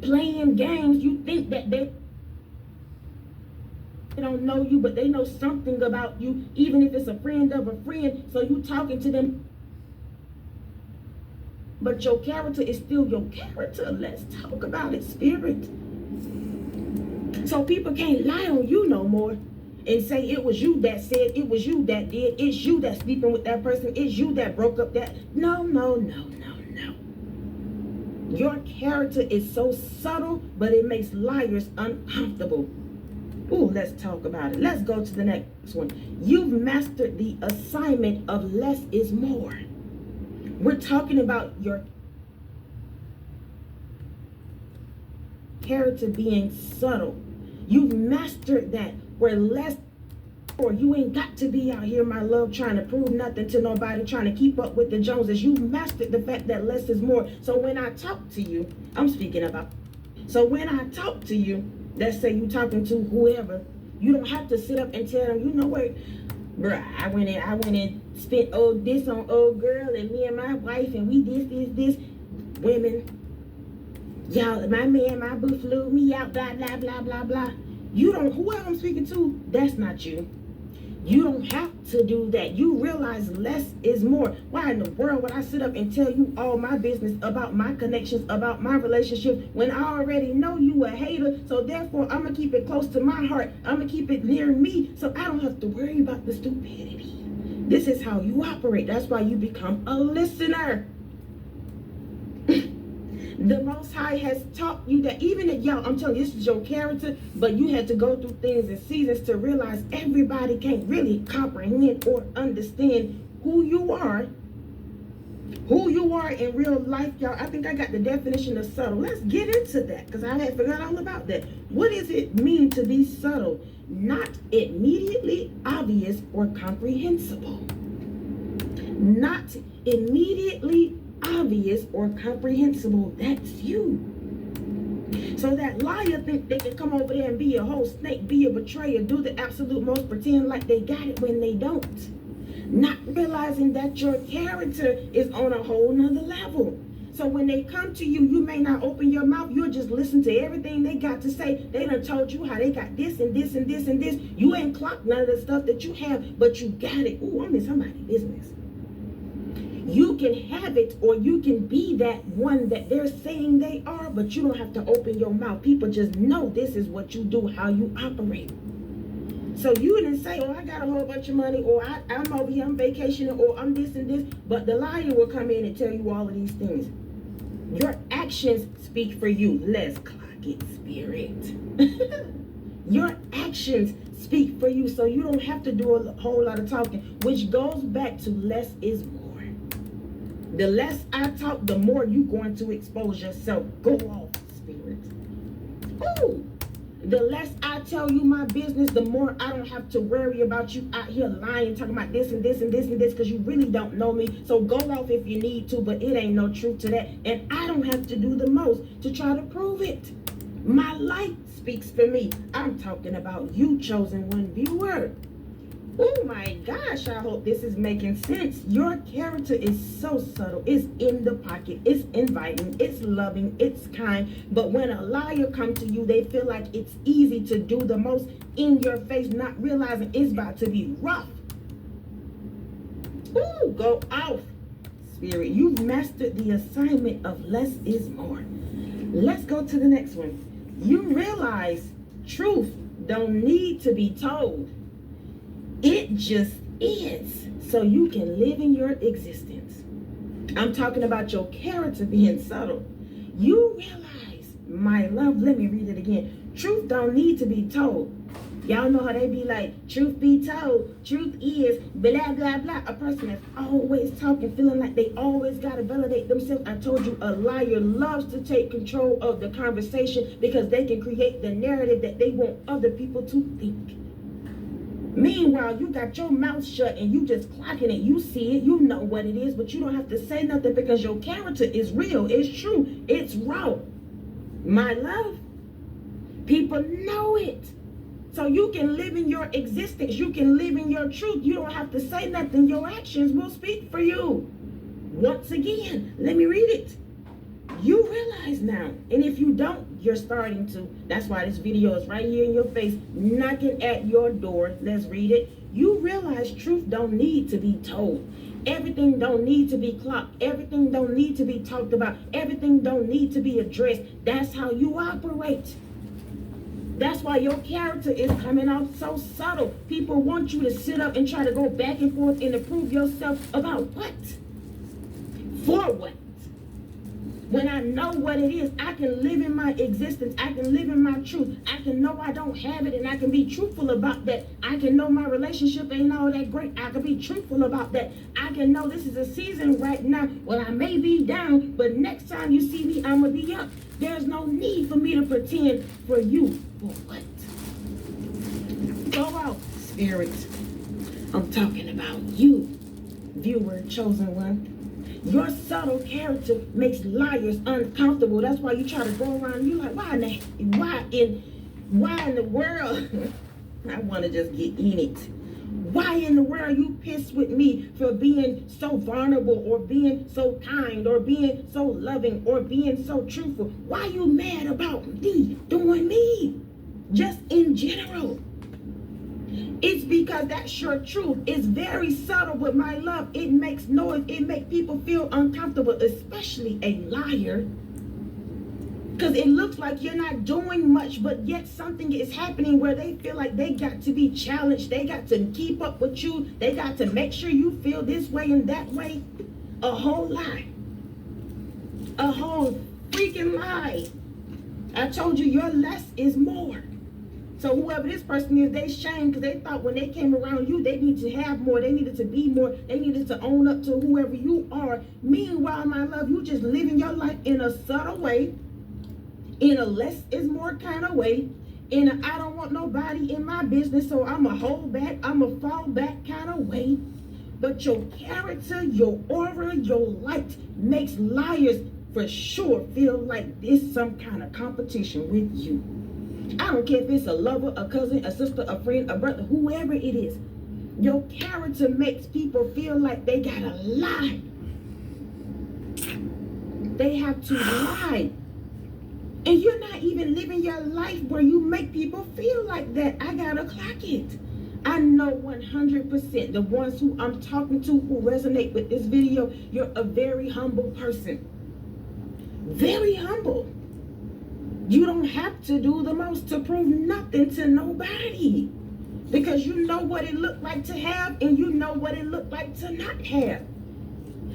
playing games. You think that they don't know you, but they know something about you, even if it's a friend of a friend. So you talking to them, but your character is still your character. Let's talk about it, spirit. So people can't lie on you no more and say it was you that said, it was you that did, it's you that's sleeping with that person, it's you that broke up that. No. Your character is so subtle, but it makes liars uncomfortable. Ooh, let's talk about it. Let's go to the next one. You've mastered the assignment of less is more. We're talking about your character being subtle. You've mastered that, where less or you ain't got to be out here, my love, trying to prove nothing to nobody, trying to keep up with the Joneses. You've mastered the fact that less is more. So when I talk to you, I'm speaking about. So when I talk to you, let's say you talking to whoever, you don't have to sit up and tell them, you know what, bruh, I went and spent this on old girl and me and my wife and we this. Women, y'all, my man, my boo flew me out, blah, blah, blah, blah, blah. You don't, whoever I'm speaking to, that's not you. You don't have to do that. You realize less is more. Why in the world would I sit up and tell you all my business about my connections, about my relationship, when I already know you a hater? So therefore, I'm going to keep it close to my heart. I'm going to keep it near me so I don't have to worry about the stupidity. This is how you operate. That's why you become a listener. The Most High has taught you that even if, y'all, I'm telling you, this is your character, but you had to go through things and seasons to realize everybody can't really comprehend or understand who you are in real life, y'all. I think I got the definition of subtle. Let's get into that, because I had forgot all about that. What does it mean to be subtle? Not immediately obvious or comprehensible. Not immediately obvious or comprehensible. That's you. So that liar think they can come over there and be a whole snake, be a betrayer, do the absolute most, pretend like they got it when they don't. Not realizing that your character is on a whole nother level. So when they come to you, you may not open your mouth. You'll just listen to everything they got to say. They done told you how they got this and this and this and this. You ain't clocked none of the stuff that you have, but you got it. Ooh, I'm in somebody's business. You can have it, or you can be that one that they're saying they are, but you don't have to open your mouth. People just know this is what you do, how you operate. So you didn't say, oh, I got a whole bunch of money, or I'm over here, I'm vacationing, or I'm this and this. But the liar will come in and tell you all of these things. Your actions speak for you. Let's clock it, spirit. Your actions speak for you, so you don't have to do a whole lot of talking, which goes back to less is more. The less I talk, the more you're going to expose yourself. Go off, spirit. Ooh. The less I tell you my business, the more I don't have to worry about you out here lying, talking about this and this and this and this, because you really don't know me. So go off if you need to, but it ain't no truth to that. And I don't have to do the most to try to prove it. My life speaks for me. I'm talking about you, chosen one viewer. Oh my gosh, I hope this is making sense. Your character is so subtle. It's in the pocket. It's inviting. It's loving. It's kind. But when a liar comes to you, they feel like it's easy to do the most in your face, not realizing it's about to be rough. Ooh, go off, spirit. You've mastered the assignment of less is more. Let's go to the next one. You realize truth don't need to be told. It just is, so you can live in your existence. I'm talking about your character being subtle. You realize, my love, let me read it again. Truth don't need to be told. Y'all know how they be like, truth be told, truth is, blah, blah, blah. A person that's always talking, feeling like they always got to validate themselves. I told you, a liar loves to take control of the conversation because they can create the narrative that they want other people to think. Meanwhile, you got your mouth shut and you just clocking it. You see it, you know what it is, but you don't have to say nothing because your character is real, it's true, it's raw. My love, people know it. So you can live in your existence. You can live in your truth. You don't have to say nothing. Your actions will speak for you. Once again, let me read it. You realize now, and if you don't, you're starting to. That's why this video is right here in your face, knocking at your door. Let's read it. You realize truth don't need to be told. Everything don't need to be clocked. Everything don't need to be talked about. Everything don't need to be addressed. That's how you operate. That's why your character is coming out so subtle. People want you to sit up and try to go back and forth and to prove yourself about what? For what? When I know what it is, I can live in my existence. I can live in my truth. I can know I don't have it and I can be truthful about that. I can know my relationship ain't all that great. I can be truthful about that. I can know this is a season right now. Well, I may be down, but next time you see me, I'm going to be up. There's no need for me to pretend for you. For what? Go out, spirit. I'm talking about you, viewer, chosen one. Your subtle character makes liars uncomfortable. That's why you try to go around and you're like, why in the world? I want to just get in it. Why in the world you pissed with me for being so vulnerable or being so kind or being so loving or being so truthful? Why you mad about me doing me? Just in general. It's because that's your truth. It's very subtle with my love. It makes noise. It makes people feel uncomfortable, especially a liar. Because it looks like you're not doing much, but yet something is happening where they feel like they got to be challenged. They got to keep up with you. They got to make sure you feel this way and that way. A whole lie. A whole freaking lie. I told you your less is more. So whoever this person is, they shamed because they thought when they came around you, they needed to have more. They needed to be more. They needed to own up to whoever you are. Meanwhile, my love, you just living your life in a subtle way, in a less is more kind of way, in a I don't want nobody in my business, so I'm a hold back, I'm a fall back kind of way. But your character, your aura, your light makes liars for sure feel like there's some kind of competition with you. I don't care if it's a lover, a cousin, a sister, a friend, a brother, whoever it is. Your character makes people feel like they gotta lie. They have to lie. And you're not even living your life where you make people feel like that. I gotta clock it. I know 100% the ones who I'm talking to who resonate with this video, you're a very humble person. Very humble. You don't have to do the most to prove nothing to nobody. Because you know what it looked like to have and you know what it looked like to not have.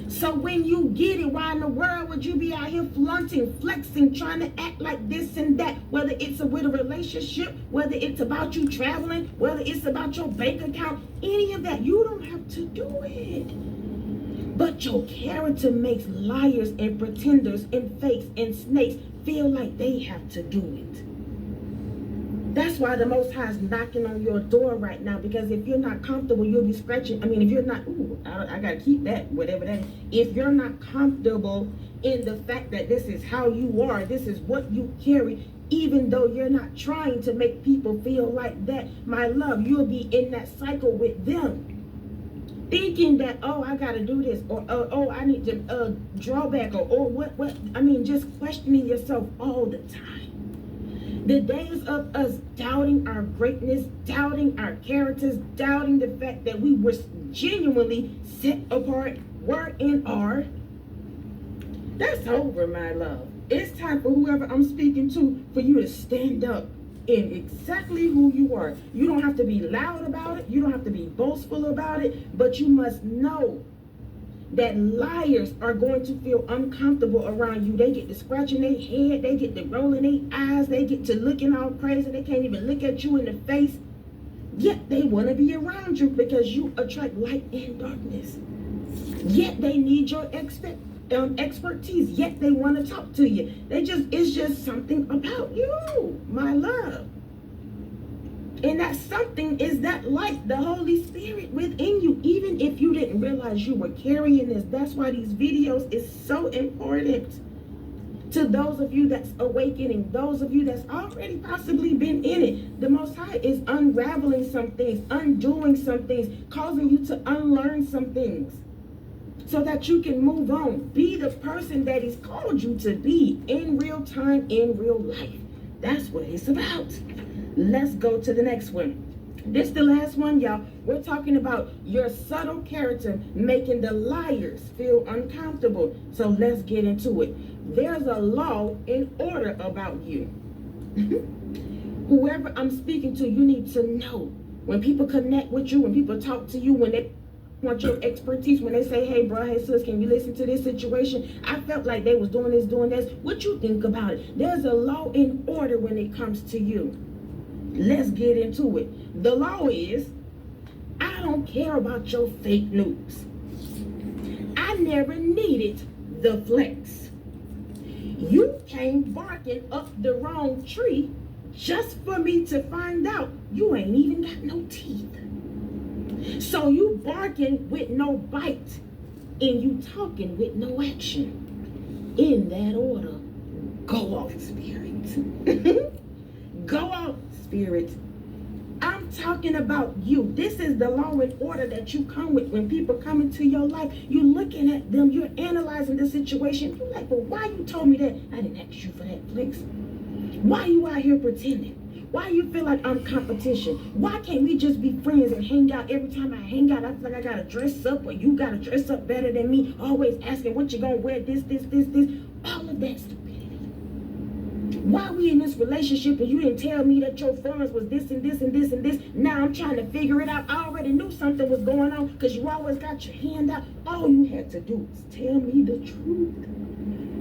So when you get it, why in the world would you be out here flaunting, flexing, trying to act like this and that? Whether it's with a relationship, whether it's about you traveling, whether it's about your bank account, any of that, you don't have to do it. But your character makes liars and pretenders and fakes and snakes feel like they have to do it. That's why the Most High is knocking on your door right now, because if you're not comfortable, you'll be scratching. I mean, if you're not, I gotta keep that, whatever that is. If you're not comfortable in the fact that this is how you are, this is what you carry, even though you're not trying to make people feel like that, my love, you'll be in that cycle with them. Thinking that, oh, I gotta do this, or oh, I need to draw back, or what, I mean, just questioning yourself all the time. The days of us doubting our greatness, doubting our characters, doubting the fact that we were genuinely set apart, were and are, that's over, my love. It's time for whoever I'm speaking to for you to stand up in exactly who you are. You don't have to be loud about it. You don't have to be boastful about it. But you must know that liars are going to feel uncomfortable around you. They get to scratching their head. They get to rolling their eyes. They get to looking all crazy. They can't even look at you in the face. Yet they want to be around you because you attract light and darkness. Yet they need your expertise. Yet they want to talk to you. It's just something about you, my love. And that something is that light, the Holy Spirit within you. Even if you didn't realize you were carrying this, that's why these videos is so important. To those of you that's awakening, those of you that's already possibly been in it, the Most High is unraveling some things, undoing some things, causing you to unlearn some things so that you can move on. Be the person that He's called you to be in real time, in real life. That's what it's about. Let's go to the next one. This is the last one, y'all. We're talking about your subtle character making the liars feel uncomfortable. So let's get into it. There's a law and order about you. Whoever I'm speaking to, you need to know. When people connect with you, when people talk to you, when they want your expertise, when they say, hey bro, hey sis, can you listen to this situation? I felt like they was doing this. What you think about it? There's a law and order when it comes to you. Let's get into it. The law is, I don't care about your fake news. I never needed the flex. You came barking up the wrong tree just for me to find out you ain't even got no teeth. So you barking with no bite and you talking with no action. In that order, go off, spirit. Go off, spirit. I'm talking about you. This is the law and order that you come with when people come into your life. You're looking at them, you're analyzing the situation. You're like, well, why you told me that? I didn't ask you for that, Flex. Why you out here pretending? Why you feel like I'm competition? Why can't we just be friends and hang out? Every time I hang out, I feel like I gotta dress up or you gotta dress up better than me. Always asking what you gonna wear, this. All of that stupidity. Why we in this relationship and you didn't tell me that your funds was this and this and this and this? Now I'm trying to figure it out. I already knew something was going on because you always got your hand out. All you had to do was tell me the truth.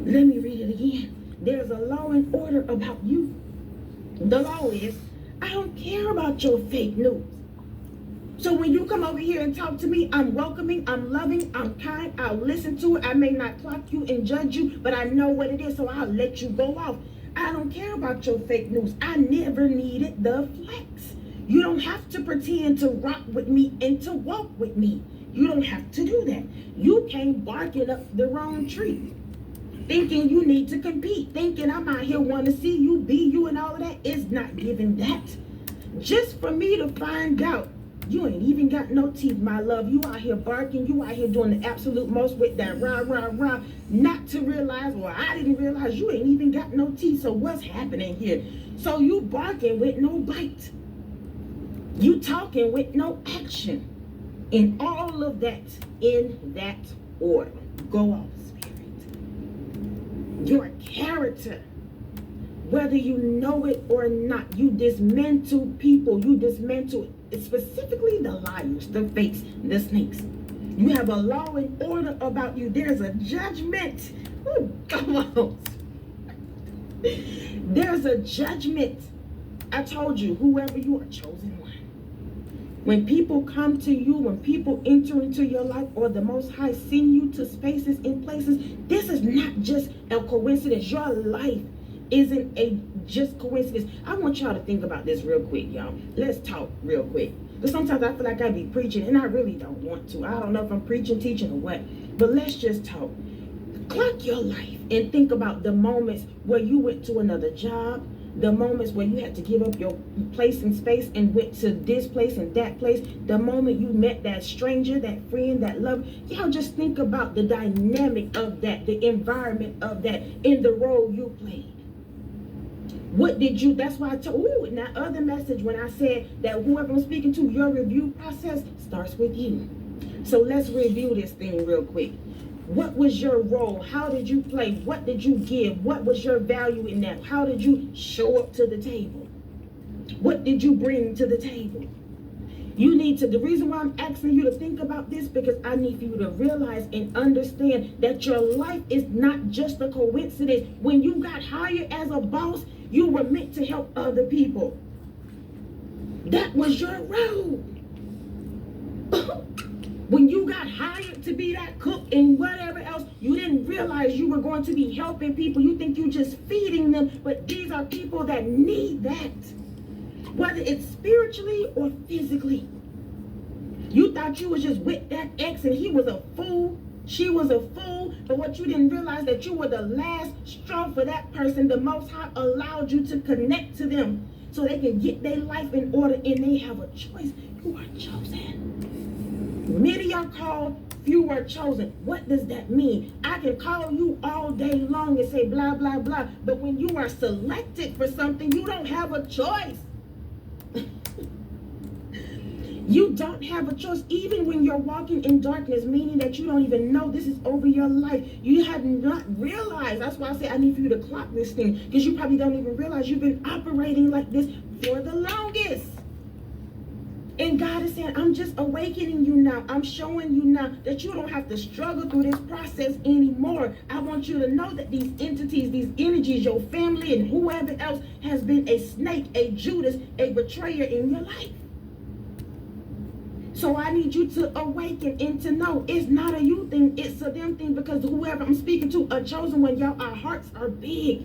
Let me read it again. There's a law and order about you. The law is, I don't care about your fake news. So when you come over here and talk to me, I'm welcoming, I'm loving, I'm kind, I'll listen to it. I may not clock you and judge you, but I know what it is, so I'll let you go off. I don't care about your fake news. I never needed the flex. You don't have to pretend to rock with me and to walk with me. You don't have to do that. You came barking up the wrong tree, thinking you need to compete, thinking I'm out here want to see you, be you, and all of that. It's not giving that. Just for me to find out you ain't even got no teeth, my love. You out here barking. You out here doing the absolute most with that rah, rah, rah. Not to realize, or I didn't realize you ain't even got no teeth. So what's happening here? So you barking with no bite. You talking with no action. And all of that in that order. Go off, spirit. Your character, whether you know it or not, you dismantle people. You dismantle specifically the liars, the fakes, the snakes. You have a law and order about you. There's a judgment. Ooh, come on. There's a judgment. I told you, whoever you are, chosen one. When people come to you, when people enter into your life, or the Most High send you to spaces and places, this is not just a coincidence. Your life isn't a just coincidence. I want y'all to think about this real quick, y'all. Let's talk real quick. Because sometimes I feel like I be preaching and I really don't want to. I don't know if I'm preaching, teaching, or what. But let's just talk. Clock your life and think about the moments where you went to another job, the moments where you had to give up your place and space and went to this place and that place, the moment you met that stranger, that friend, that love. Y'all just think about the dynamic of that, the environment of that, in the role you played. What did you, that's why I told, in that other message when I said that whoever I'm speaking to, your review process starts with you. So let's review this thing real quick. What was your role? How did you play? What did you give? What was your value in that? How did you show up to the table? What did you bring to the table? You need to, the reason why I'm asking you to think about this, because I need for you to realize and understand that your life is not just a coincidence. When you got hired as a boss, you were meant to help other people. That was your role. When you got hired to be that cook and whatever else, you didn't realize you were going to be helping people. You think you're just feeding them, but these are people that need that, whether it's spiritually or physically. You thought you was just with that ex and he was a fool, she was a fool, but what you didn't realize that you were the last straw for that person. The Most High allowed you to connect to them so they can get their life in order, and they have a choice. You are chosen. Many are called, few are chosen. What does that mean? I can call you all day long and say blah, blah, blah. But when you are selected for something, you don't have a choice. You don't have a choice. Even when you're walking in darkness, meaning that you don't even know this is over your life. You have not realized. That's why I say I need for you to clock this thing, because you probably don't even realize you've been operating like this for the longest. And God is saying, I'm just awakening you now. I'm showing you now that you don't have to struggle through this process anymore. I want you to know that these entities, these energies, your family and whoever else has been a snake, a Judas, a betrayer in your life. So I need you to awaken and to know it's not a you thing, it's a them thing, because whoever I'm speaking to, a chosen one, y'all, our hearts are big.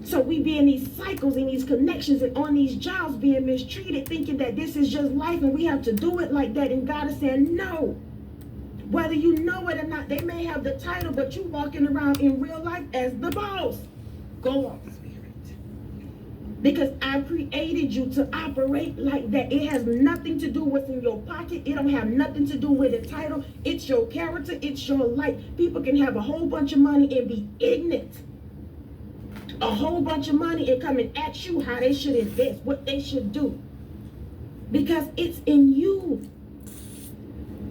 So we be in these cycles and these connections and on these jobs being mistreated, thinking that this is just life and we have to do it like that. And God is saying, no. Whether you know it or not, they may have the title, but you walking around in real life as the boss. Go on, Spirit. Because I created you to operate like that. It has nothing to do with what's in your pocket. It don't have nothing to do with the title. It's your character. It's your life. People can have a whole bunch of money and be ignorant. A whole bunch of money and come and ask you how they should invest, what they should do. Because it's in you.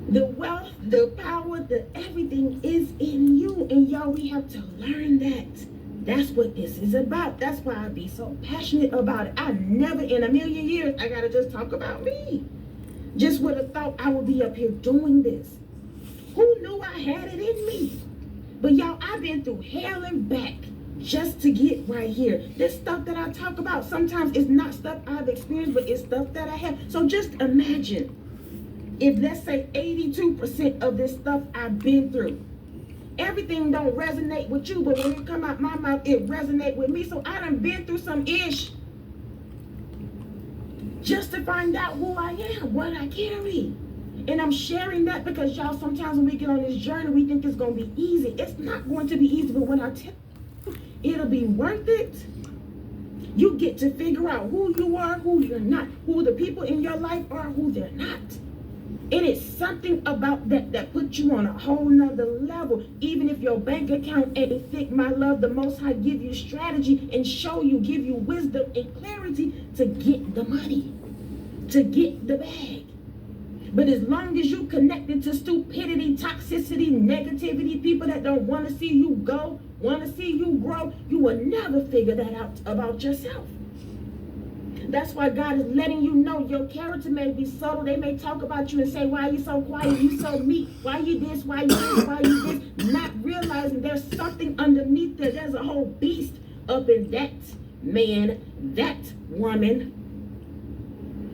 The wealth, the power, the everything is in you. And y'all, we have to learn that. That's what this is about. That's why I be so passionate about it. I never in a million years, I gotta just talk about me. Just would have thought I would be up here doing this. Who knew I had it in me? But y'all, I've been through hell and back just to get right here. This stuff that I talk about, sometimes it's not stuff I've experienced, but it's stuff that I have. So just imagine if, let's say, 82% of this stuff I've been through. Everything don't resonate with you, but when it come out my mouth, it resonate with me. So I done been through some ish just to find out who I am, what I carry. And I'm sharing that because y'all, sometimes when we get on this journey, we think it's gonna be easy. It's not going to be easy, but when I tell it'll be worth it. You get to figure out who you are, who you're not, who the people in your life are, who they're not. It is something about that puts you on a whole nother level. Even if your bank account ain't thick, my love, the Most High give you strategy and show you, give you wisdom and clarity to get the money, to get the bag. But as long as you connected to stupidity, toxicity, negativity, people that don't want to see you go, want to see you grow, you will never figure that out about yourself. That's why God is letting you know your character may be subtle. They may talk about you and say, why are you so quiet? You so meek. Why you this? Why you this? Why you this? Not realizing there's something underneath there. There's a whole beast up in that man, that woman.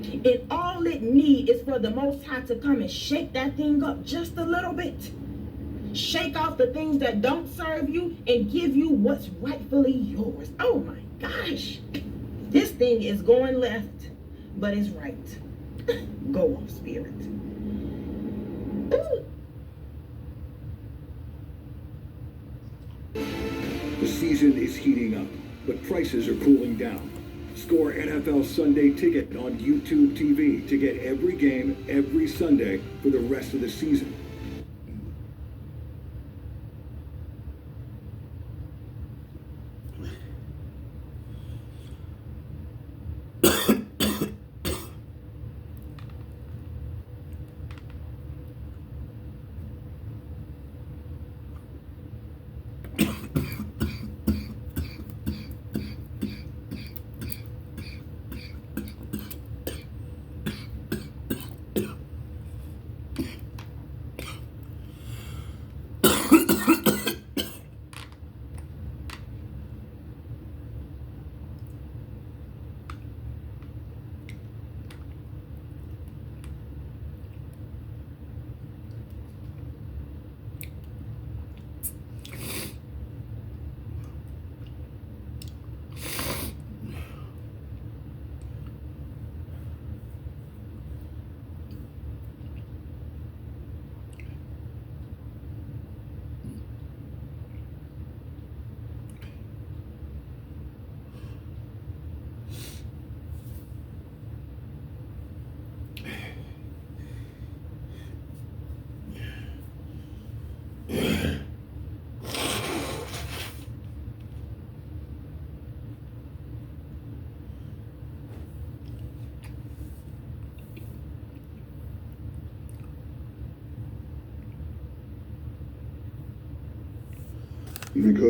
And all it needs is for the Most High to come and shake that thing up just a little bit. Shake off the things that don't serve you and give you what's rightfully yours. Oh my gosh. This thing is going left, but it's right. Go off, Spirit. Ooh. The season is heating up, but prices are cooling down. Score NFL Sunday Ticket on YouTube TV to get every game every Sunday for the rest of the season. because